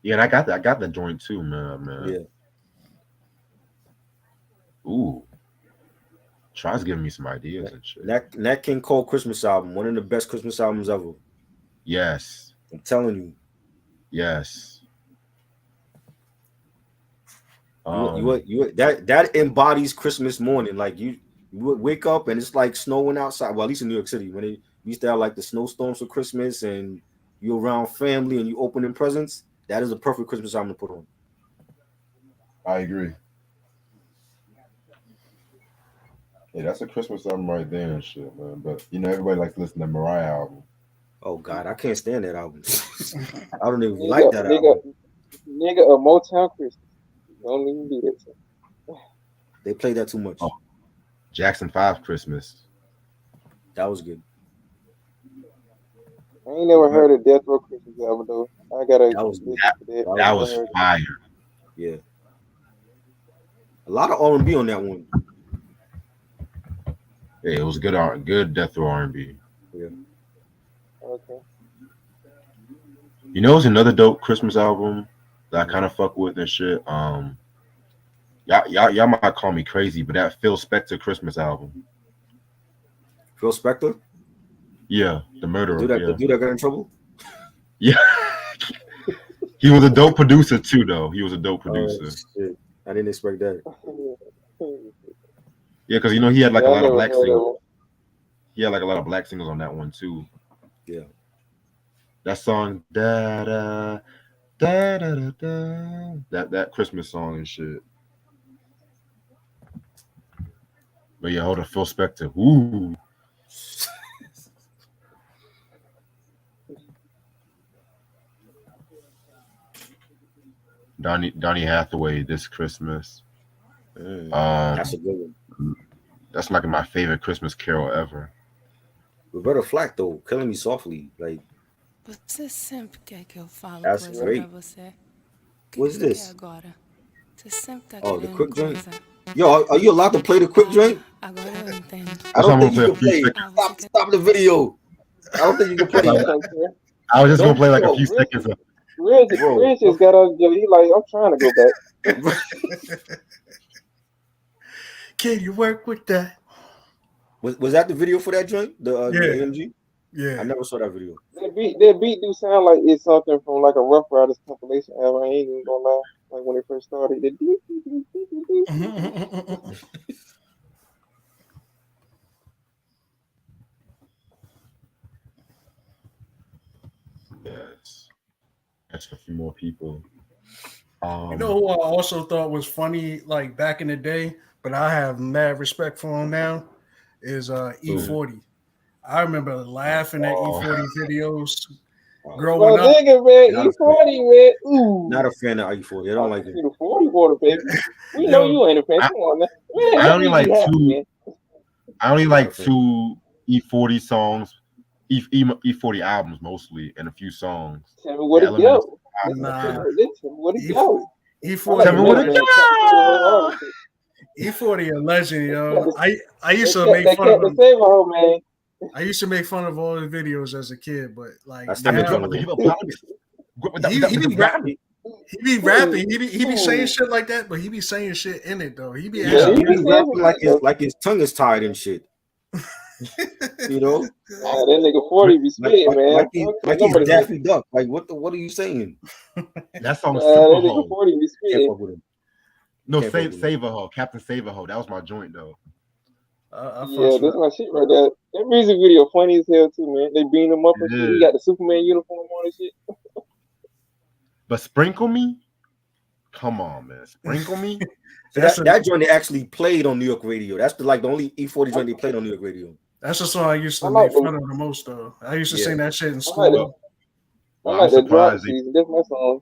Yeah, and I got the joint too, man. Yeah. Ooh, tries giving me some ideas Nat, and shit. Nat King Cole Christmas album, one of the best Christmas albums ever. Yes, I'm telling you. yes. That embodies Christmas morning. Like you would wake up and it's like snowing outside. Well, at least in New York City, when they used to have like the snowstorms for Christmas and you're around family and you opening presents. That is a perfect Christmas album to put on. I agree. Yeah, that's a Christmas album right there and shit, man. But everybody likes to listen to Mariah album. Oh God, I can't stand that album. I don't even like Nigga, that nigga, album. nigga, a Motown Christmas. Don't even do that. They play that too much. Oh, Jackson 5 Christmas. That was good. I ain't never heard of Death Row Christmas album though. I gotta That was good. listen to that. That That was was Never heard it. fire. Yeah. A lot of R&B on that one. Yeah, it was good death row R&B. Yeah. Okay. It's another dope Christmas album that I Mhm. kind of fuck with and shit. Y'all might call me crazy, but that Phil Spector Christmas album. Phil Spector, Yeah, the murderer. the dude that got in trouble. Yeah. He was a dope producer too, though. He was a dope Oh producer. shit! I didn't expect that. Yeah, because he had like Yeah, a I lot of never black heard singles. of He had like a lot of black singles on that one too. Yeah. That song, da da da da da da. That Christmas song and shit. But yeah, hold on, Phil Spector. Ooh. Donny Hathaway this Christmas. That's a good one. That's like my favorite Christmas carol ever. Roberta Flack though, Killing Me Softly, like Você sempre quer que eu fale that's coisa great. pra você. What's Que é this? agora? Você sempre tá Oh, the querendo quick joint. coisa. Yo, are you allowed to play the quick joint? Agora eu entendo. I That's why don't I'm think gonna you play a can few play. seconds. Stop the video. I don't think you can play it. I was just gonna Don't, play like a bro, few seconds of bro. Rich just got out of jail. He like, I'm trying to go back. Can you work with that? Was that the video for that joint? The Yeah. AMG? Yeah. I never saw that video. That beat do sound like it's something from like a Rough Riders compilation album. I ain't even gonna lie. Like when it first started. yes. That's a few more people. You know who I also thought was funny, like back in the day, but I have mad respect for him now, is E40. I remember laughing at E40 videos growing Well, up. nigga, man, Not a E40, man. Ooh. Not a fan of E40. I don't like See it. the 40 water, baby. We know Yo, you ain't a fan. Come on, man. Man, I let only me like be happy, two. man. I only Not a like fan. two E40 songs, E40 albums mostly, and a few songs. Tell me what The it Element go. nah. Tell me what it go. E40, Tell me what it legend. go. E40 a legend, yo. I used to They make fun kept of the him. same old man. I used to make fun of all his videos as a kid, but like I still I mean, make now, fun of the it. hip hop. he be rapping. He be rapping. He be Ooh. saying shit like that, but he be saying shit in it though. He be Yeah, actually he be saying rapping like shit, like his tongue is tied and shit. You know, that nigga 40 be spitting, man. like he's Daffy Duck. Like what are you saying? That song's that super nigga hard. 40 be Can't spitting. fuck with him. No, Can't fuck with me. Save-A-Ho, Captain Save-A-Ho. That was my joint though. I Yeah, fucks with. that's my shit right there. That music video funny as hell too, man. They beam him up and shit. He Yeah. got the Superman uniform on and shit. But Sprinkle Me? Come on, man. Sprinkle Me? So That's that joint they actually played on New York radio. That's the only E40 joint they played on New York radio. That's the song I used to I like make fun them. of the most, though. I used to Yeah. sing that shit in I like school. that. I Well, like I'm that drop surprised they season. That's my song.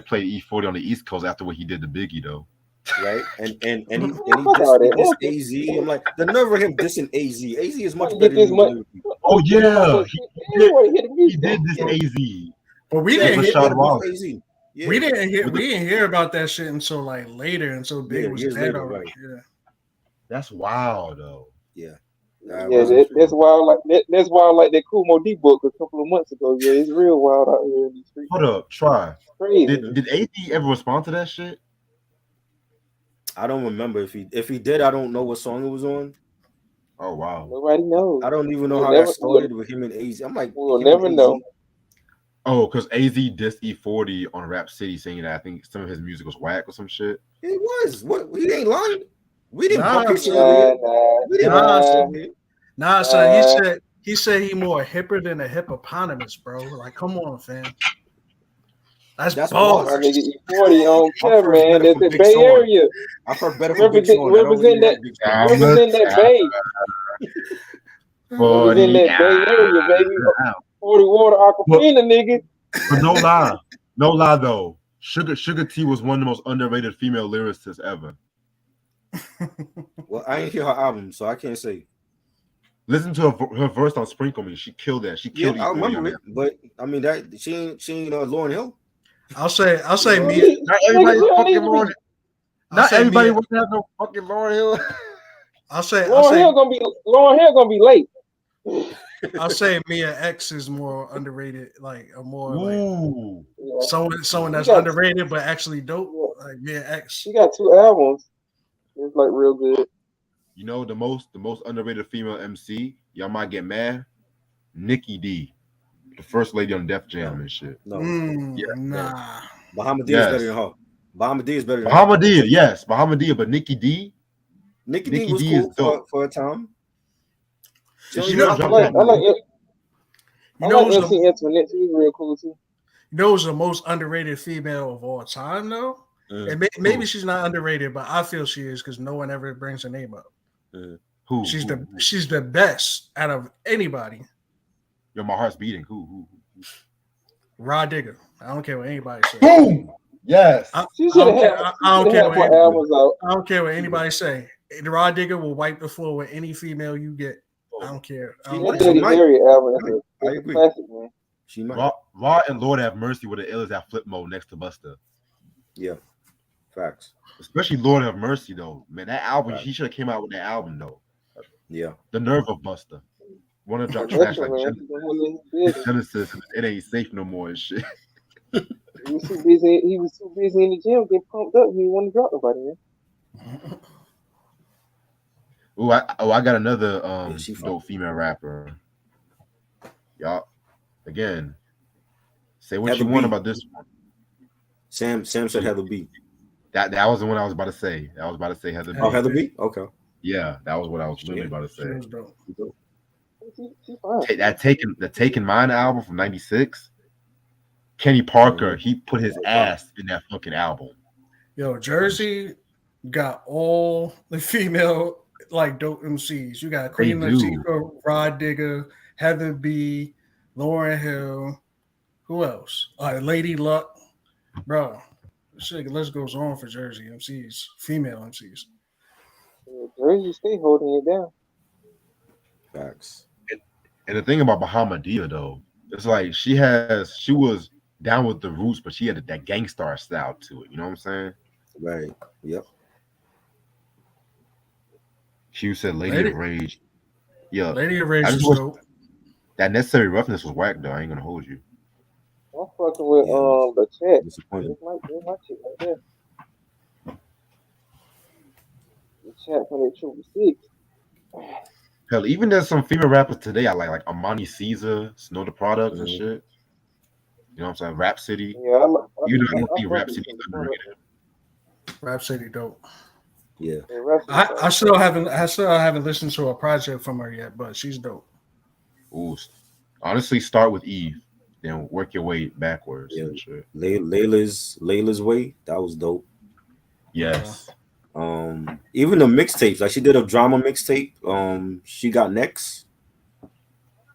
played E40 on the East Coast after what he did to Biggie though. Right? And he Fuck all that. dissed AZ. I'm like, the nerve of him dissing AZ. AZ is much Trying to better get this than money. you. Oh yeah, He want to hear the he music. did this AZ But we Yeah, didn't with hear, Rashad Wallace. AZ. Yeah. we didn't hear With the- we didn't hear about that shit until like later, until Big Yeah, was years dead later, already. right. Yeah. That's wild though. Yeah. Yeah, that's wild. That's wild. Like that Kumo D book a couple of months ago. Yeah, it's real wild out here in these streets. Hold up, try. Crazy. Did AZ ever respond to that shit? I don't remember if he did. I don't know what song it was on. Oh wow. Nobody knows. I don't even know We'll how never- that started with him and AZ. I'm like, We'll him and never AZ? know. Oh, because AZ dissed E40 on Rap City, saying that I think some of his music was whack or some shit. It was. What? He ain't lying. We didn't Nah, fuck his shit Nah, earlier. nah. We didn't Nah, fuck his son. shit earlier. Nah, son, he said he more hipper than a hippopotamus, bro. Like, come on, fam. That's That's balls. My nigga E40 on My camera, first man. better That's for the Big Bay Sean. Area. I've heard better for Big Represent- Sean. I don't really represent that- like Big Sean. Represent that Bay. Represent that Bay Area, baby. 40 water Aquafina, nigga. But no lie though. Sugar T was one of the most underrated female lyricists ever. Well, I ain't hear her album, so I can't say. Listen to her verse on Sprinkle Me. She killed that. She Yeah, killed I E40 on remember that. it, but I mean that she ain't Lauryn Hill. I'll say You me. don't Not need- everybody nigga, you don't fucking need to be- Lauryn. I'll Not say everybody Mia. wants to have no fucking Lauryn Hill. I'll say Lauren Hill gonna be late. I'll say Mia X is more underrated, like a more like Ooh. Yeah. someone that's You got- underrated but actually dope, like Mia X. She got 2 albums. It's like real good. You know the most underrated female MC. Y'all might get mad. Nikki D, the first lady on Def Jam and shit. No, Yeah. Nah. Bahama D Yes. is better than her. Bahama D is better than her. Bahamadia, yes, Bahamadia, but Nikki D. Nikki Nikki D was D is cool dope. for a time. She She only never dropped dropped I that like music. You know who's MC Antoinette. She's real cool too. the most underrated female of all time, though? Mm. And maybe she's not underrated, but I feel she is because no one ever brings her name up. Who? She's who? she's the best out of anybody. Yo, my heart's beating. Who? Rod Digger. I don't care what anybody says. Boom. Yes. She I should don't have care- had. I don't care what more anybody, albums out. I don't care what anybody say. The Rod Digger will wipe the floor with any female you get. I don't care. I She don't might. care. That Daddy Harry album is I a agree. classic, man. She might. Raw and Lord Have Mercy with the illest at flip mode next to Busta. Yeah. Facts. Especially Lord Have Mercy though. Man, that album, Right. he should have came out with that album though. Yeah. The nerve of Busta. Want to drop That's trash like man. Genesis. It ain't safe no more and shit. He was too busy. He was too busy in the gym getting pumped up. He didn't want to drop nobody, man. I got another Yeah, she dope female rapper. Y'all, again, say what Heather you want B. about this one. Sam said Heather B. That was the one I was about to say. I was about to say Heather B. Oh, Heather B. Okay. Yeah, that was what I was literally about to She say. was dope. She fine. That Taken Mine album from '96. Kenny Parker, he put his ass in that fucking album. Yo, Jersey got all the female like dope MCs. You got Queen They do. Latifah, Rod Digger, Heather B, Lauryn Hill. Who else? Lady Luck, bro. Shit, list goes on for Jersey MCs, female MCs. Yeah, Jersey State holding it down. Facts. And the thing about Bahamadia though, it's like she was down with the roots, but she had that gangstar style to it. You know what I'm saying? Right. Yep. Q said Lady Lady- of Rage. Yeah, Lady of Rage I is just wish- dope. that Necessary Roughness was whack though. I ain't gonna hold you. I'm fucking with Yeah. the chat. Disappointed. That's my shit right there. The chat for that Triple Six. Hell, even there's some female rappers today I like Armani Caesar, Snow the Product and Mhm. shit. You know what I'm saying? Rap City. Yeah, Even though I don't I think fuck Rap with City is Triple Product. underrated. Rhapsody dope. Yeah. Yeah, Rhapsody I fire. still haven't listened to a project from her yet, but she's dope. Ooh, honestly, start with Eve, then work your way backwards Yeah. and shit. Layla's Way, that was dope. Yes. Even the mixtapes, like she did a drama mixtape. She got next.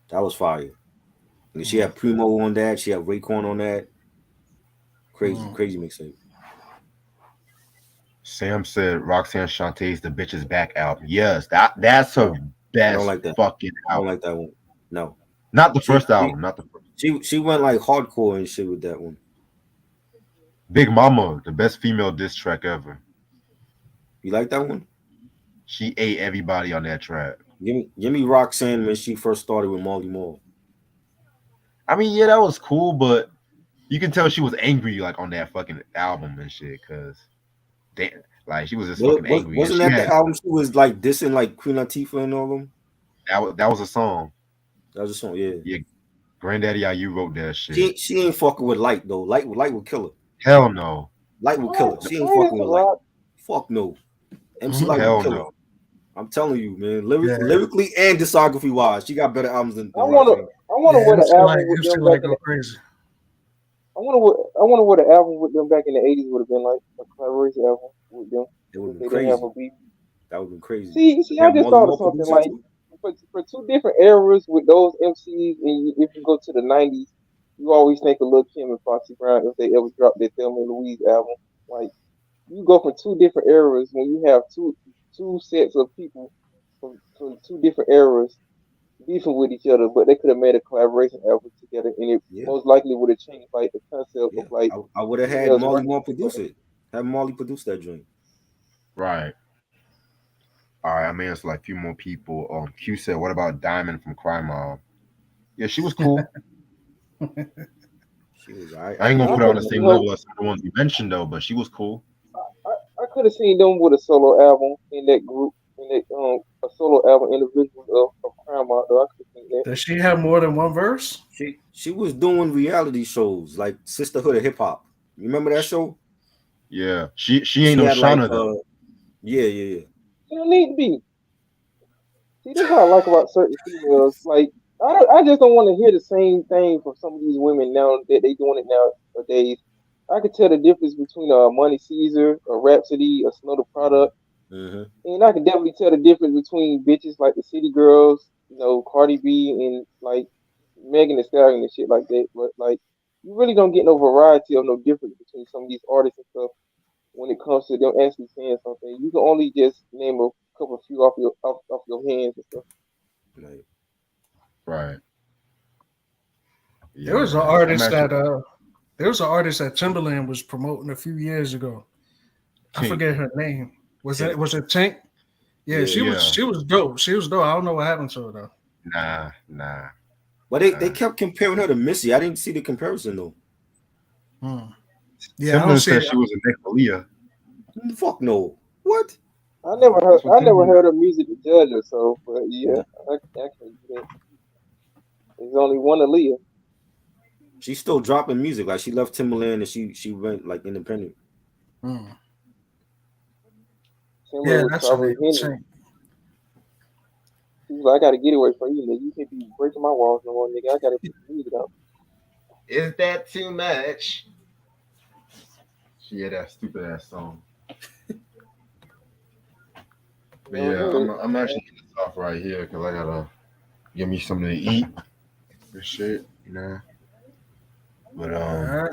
That was fire. And she had Primo on that. She had Raekwon on that. Crazy mixtape. Sam said Roxanne Shantae's "The Bitches Back" album. Yes, that's her I don't best like that. fucking I don't album. like that one. No. Not the She first album. Not the first. she went like hardcore and shit with that one. Big Mama, the best female diss track ever. You like that one? She ate everybody on that track. Give me Roxanne when she first started with Molly Moore. I mean, yeah, that was cool, but you can tell she was angry like on that fucking album and shit, cause damn, like she was just fucking angry. And Wasn't she that had the album she was like dissing like Queen Latifah and all them? that was a song. That was a song, yeah. Yeah, Granddaddy you wrote that shit. She ain't fucking with Light though. Light will kill her. Hell no. Light will kill her. She ain't fucking with Light. Fuck no. MC Light will Hell kill her. no. I'm telling you, man. Yeah. Lyrically and discography wise, she got better albums than I wanna Yeah, wear the MC album Light, with MC them Light back in go the, crazy. I wanna wear the album with them back in the 80s would have been like a collaboration album with them. It would If have they been didn't have crazy. a beef. That would have been crazy. See, I Have just Molly thought of Moore something produce it like too? for two different eras with those MCs, and if you go to the '90s, you always think of Lil Kim and Foxy Brown if they ever dropped their Thelma and Louise album. Like you go from two different eras when you have two sets of people from two different eras beefing with each other, but they could have made a collaboration album together, and it Yeah, most likely would have changed like the concept yeah. of like I would have had females Molly rapping Moore together. produce it. Have Molly produce that joint. Right. All right, I mean it's like a few more people. Q said, "What about Diamond from Crime Mob?" Yeah, she was cool. She was I I ain't gonna I put her on could, the you same know, level as some of the ones you mentioned though, but she was cool. I could have seen them with a solo album in that group, in that a solo album individual of Crime Out though. I could have seen that. Does she have more than one verse? she was doing reality shows like Sisterhood of Hip Hop. You remember that show? Yeah, she ain't She no had like Shauna though. yeah. You don't need to be. See, that's what I like about certain females. Like, I just don't want to hear the same thing from some of these women now that they doing it nowadays. I could tell the difference between a Money Caesar, a Rhapsody, a Snow the Product, Mm-hmm. and I can definitely tell the difference between bitches like the City Girls, Cardi B, and like Megan Thee Stallion and shit like that. But like, you really don't get no variety or no difference between some of these artists and stuff when it comes to them actually saying something. You can only just name a couple few off your hands and stuff. Like, Right. There Yeah, was an man. artist that Timberland was promoting a few years ago. I Tink. forget her name. Was Tink. it Tank? Yeah, Yeah. she Yeah. was dope. She was dope. I don't know what happened to her though. Nah. but they kept comparing her to Missy. I didn't see the comparison though. Yeah, I don't Timberland see said it. she was a Nick Malia. Fuck no. What? I never heard That's what Timberland. her music to judge her, so but yeah, I can't do that. There's only one Aaliyah. She's still dropping music. Like she left Timberland and she went like independent. Hmm. Similar Yeah, with that's her Strawberry name. Henry. Tank. She was like, I gotta get away from you, nigga. You can't be breaking my walls no more, nigga. I gotta put the music out. Is that too much? She had that stupid ass song. But You yeah, know, I'm actually getting this off right here because I gotta get me something to eat. This shit, you know. But All right.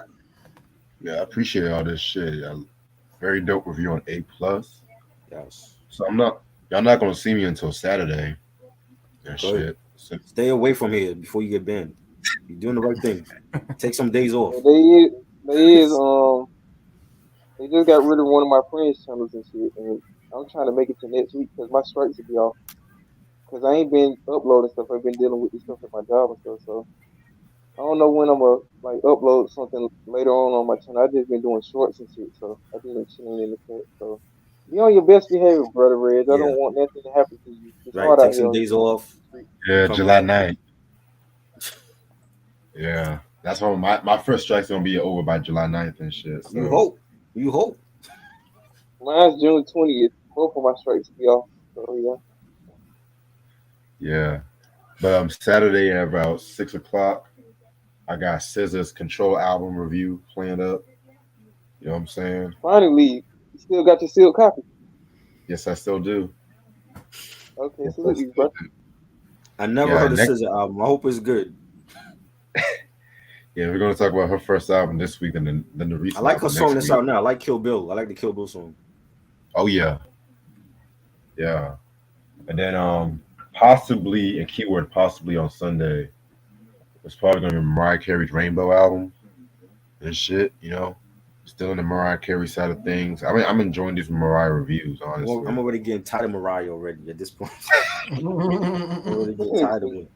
yeah, I appreciate all this shit. Yeah, very dope review on A+. Yes. So y'all not gonna see me until Saturday. And Go ahead. shit. So, Stay away from here before you get banned. You're doing the right thing. Take some days off. and they just got rid of one of my friends' channels and shit, and I'm trying to make it to next week because my strikes will be off. Because I ain't been uploading stuff. I've been dealing with this stuff at my job and stuff. So I don't know when I'm gonna like upload something later on my channel. I've just been doing shorts and shit, so I've just been chilling in the cut. So be on your best behavior, brother Reg. I Yeah. don't want nothing to happen to you. It's Right. hard out Take here some on days off. these streets. yeah, Come July back. 9th. Yeah. That's when my first strike's gonna be over by July 9th and shit. So You hope. Mine's June 20th. Both of my strikes be off. So Yeah. But Saturday at about 6 o'clock, I got Scissor's Control album review planned up. You know what I'm saying? finally, you still got your sealed copy. Yes, I still do. Okay, Yes, I salute you, still bro. do. I never Yeah, heard a next. Scissor album. I hope it's good. Yeah, we're gonna talk about her first album this week, and then the I recent like her album song next that's week. out now. I like Kill Bill. I like the Kill Bill song. Oh yeah, yeah. And then possibly, and keyword possibly on Sunday, it's probably gonna be Mariah Carey's Rainbow album and shit. You know, still in the Mariah Carey side of things. I mean, I'm enjoying these Mariah reviews, I'm honestly. already getting tired of Mariah already at this point. I'm already getting tired of it.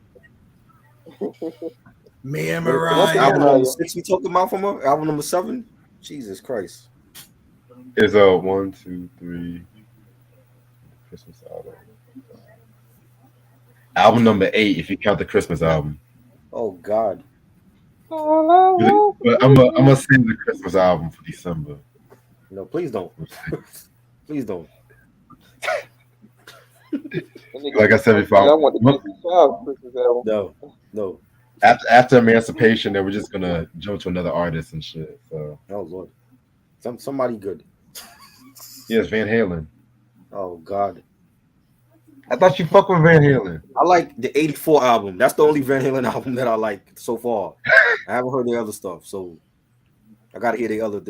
Me and What Enough of Mariah. album number Mariah. 6 we talking about from her? Album number 7? Jesus Christ. Is 1, 2, 3 Christmas album. Album number 8, if you count the Christmas album. Oh God. All I want for But I'm gonna Christmas. save the Christmas album for December. No, please don't. Please don't. That nigga Like I said, said fuck before, that. I want the Destiny Child Christmas album. No. No. after Emancipation, then we're just gonna jump to another artist and shit. So Oh Lord. Somebody good. yes, Van Halen. Oh God. I thought you fuck with Van Halen. I like the 84 album. That's the only Van Halen album that I like so far. I haven't heard the other stuff, so I gotta hear the other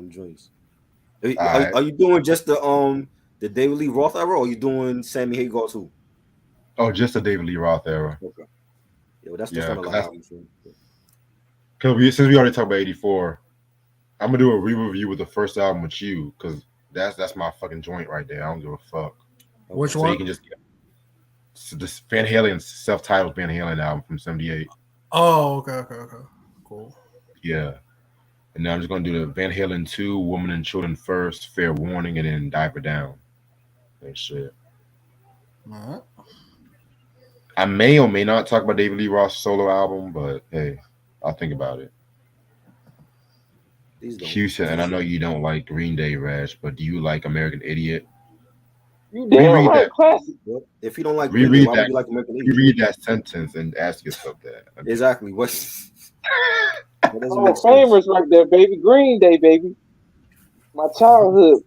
joints. Alright. Are you doing just the David Lee Roth era, or are you doing Sammy Hagar too? Oh, just the David Lee Roth era. Okay. Yeah, well, that's Yeah, not a lot of albums. since we already talked about '84, I'm gonna do a re-review with the first album with you because that's my fucking joint right there. I don't give a fuck. Which So you one? can just so this Van Halen self-titled Van Halen album from '78. Oh, okay. Cool. Yeah. And now I'm just gonna do the Van Halen 2, Woman and Children First, Fair Warning, and then Diver Down. And shit. All right. I may or may not talk about David Lee Roth's solo album, but hey, I'll think about it. Please don't. Houston, and I know you don't like Green Day, Rash, but do you like American Idiot? You damn Reread right, that. classic. Well, if you don't like Green Day, Reread why that. would you like American Idiot? Reread that sentence and ask yourself that. Exactly. What? That doesn't Hall make of sense. Famers right there, baby. Green Day, baby. My childhood.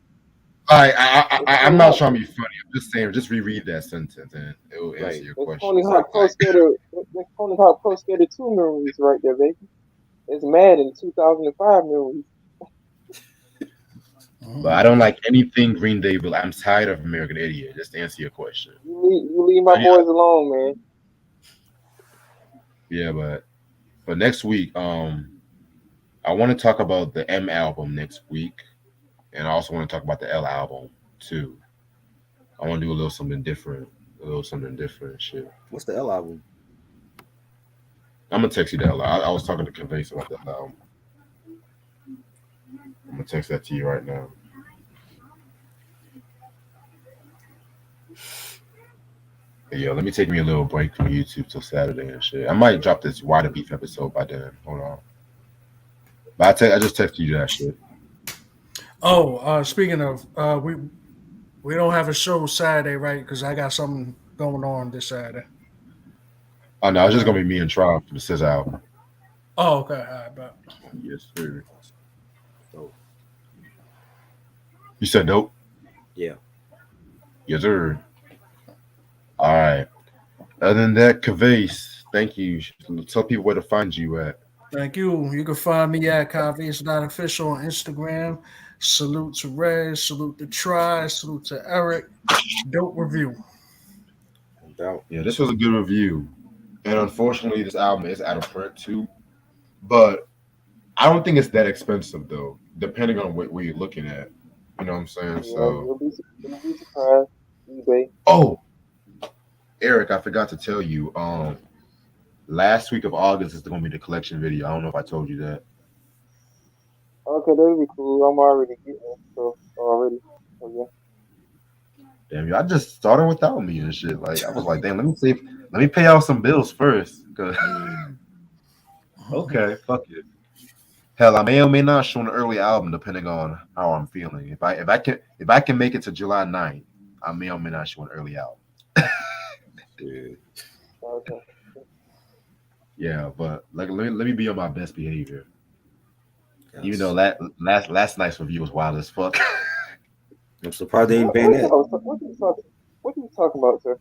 I'm not trying to be funny. I'm just saying, just reread that sentence and it will answer Right. your That's question. Tony Hawk Pro Skater. That's Tony Hawk Pro Skater 2 memories right there, baby. It's Madden 2005 memories. But I don't like anything Green Day. But I'm tired of American Idiot. Just to answer your question. You leave my boys alone, man. Yeah, but next week, I want to talk about the M album next week, and I also want to talk about the L album too. I want to do a little something different, shit. What's the L album? I'm gonna text you the L. I was talking to Conveyce about that album. I'm gonna text that to you right now. Yeah, let me take me a little break from YouTube till Saturday and shit. I might drop this Wider Beef episode by then. Hold on. But I just texted you that shit. Oh, speaking of, we don't have a show Saturday, right? Because I got something going on this Saturday. Oh no, it's just gonna be me and Tribe for the SZA album. Oh, okay. All right, bet. Yes, sir. Oh, You said nope. yeah. Yes, sir. All right. Other than that, Conveyce, thank you. Tell people where to find you at. Thank you. You can find me at Conveyce.official on Instagram. Salute to Rez, salute to Try, salute to Eric. Dope review. No doubt. Yeah, this was a good review. And unfortunately, this album is out of print too. But I don't think it's that expensive though, depending on where you're looking at. You know what I'm saying? Yeah, So, you'll be surprised. eBay. oh, Eric, I forgot to tell you. Last week of August is going to be the collection video. I don't know if I told you that. Okay, that'll be cool. I'm already getting it, so already. So, yeah. Damn, y'all just started without me and shit. Like I was like, damn, let me pay off some bills first. 'Cause okay, fuck it. Hell, I may or may not show an early album depending on how I'm feeling. If I can make it to July 9th, I may or may not show an early album. Yeah. Okay. Yeah, but like let me be on my best behavior. Even though Yes. last night's review was wild as fuck. I'm surprised they ain't What, banned what, that. y'all was- what you talking about, sir?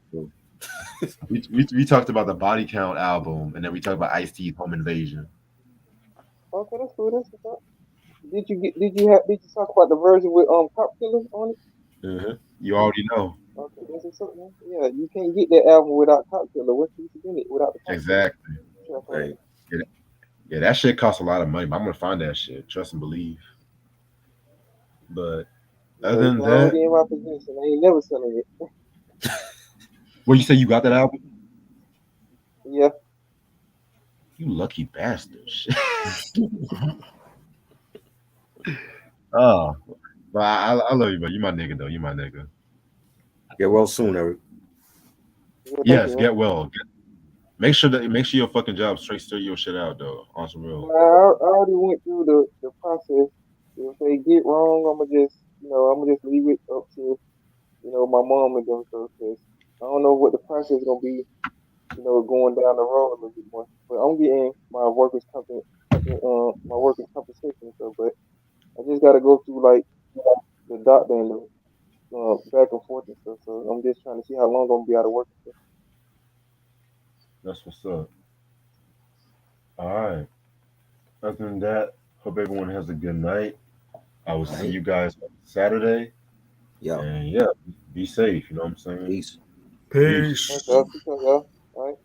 we talked about the Body Count album, and then we talked about Ice-T's Home Invasion. Okay, that's cool. That's what's up. Did you talk about the version with Cop Killer on it? You already know. Okay, that's what's up, man. Yeah, you can't get that album without Cop Killer. What's the in it without the Cop Killer? Exactly. Track on Right. it. Yeah, that shit costs a lot of money, but I'm gonna find that shit. Trust and believe. But Yeah, other as than long as that, it in my possession, I ain't never selling it. what you say you got that album? Yeah, You lucky bastard. Shit. Oh, but I love you, but you my nigga though. You my nigga. Get well soon, Eric. yeah, thank Yes, you, man. get well. Make sure your fucking job straight your shit out though. On some real. I already went through the process. If they get wrong, I'm gonna just leave it up to my mom and them. So, 'cause I don't know what the process is gonna be. Going down the road a little bit more. But I'm getting my workers compensation. So, but I just gotta go through like the doctor and the back and forth and stuff. So I'm just trying to see how long I'm gonna be out of work. That's what's up. All right. Other than that, hope everyone has a good night. I will see Right. you guys on Saturday. Yeah. And yeah, be safe. You know what I'm saying? Peace. Peace. Peace. Okay, I'll see y'all. All right.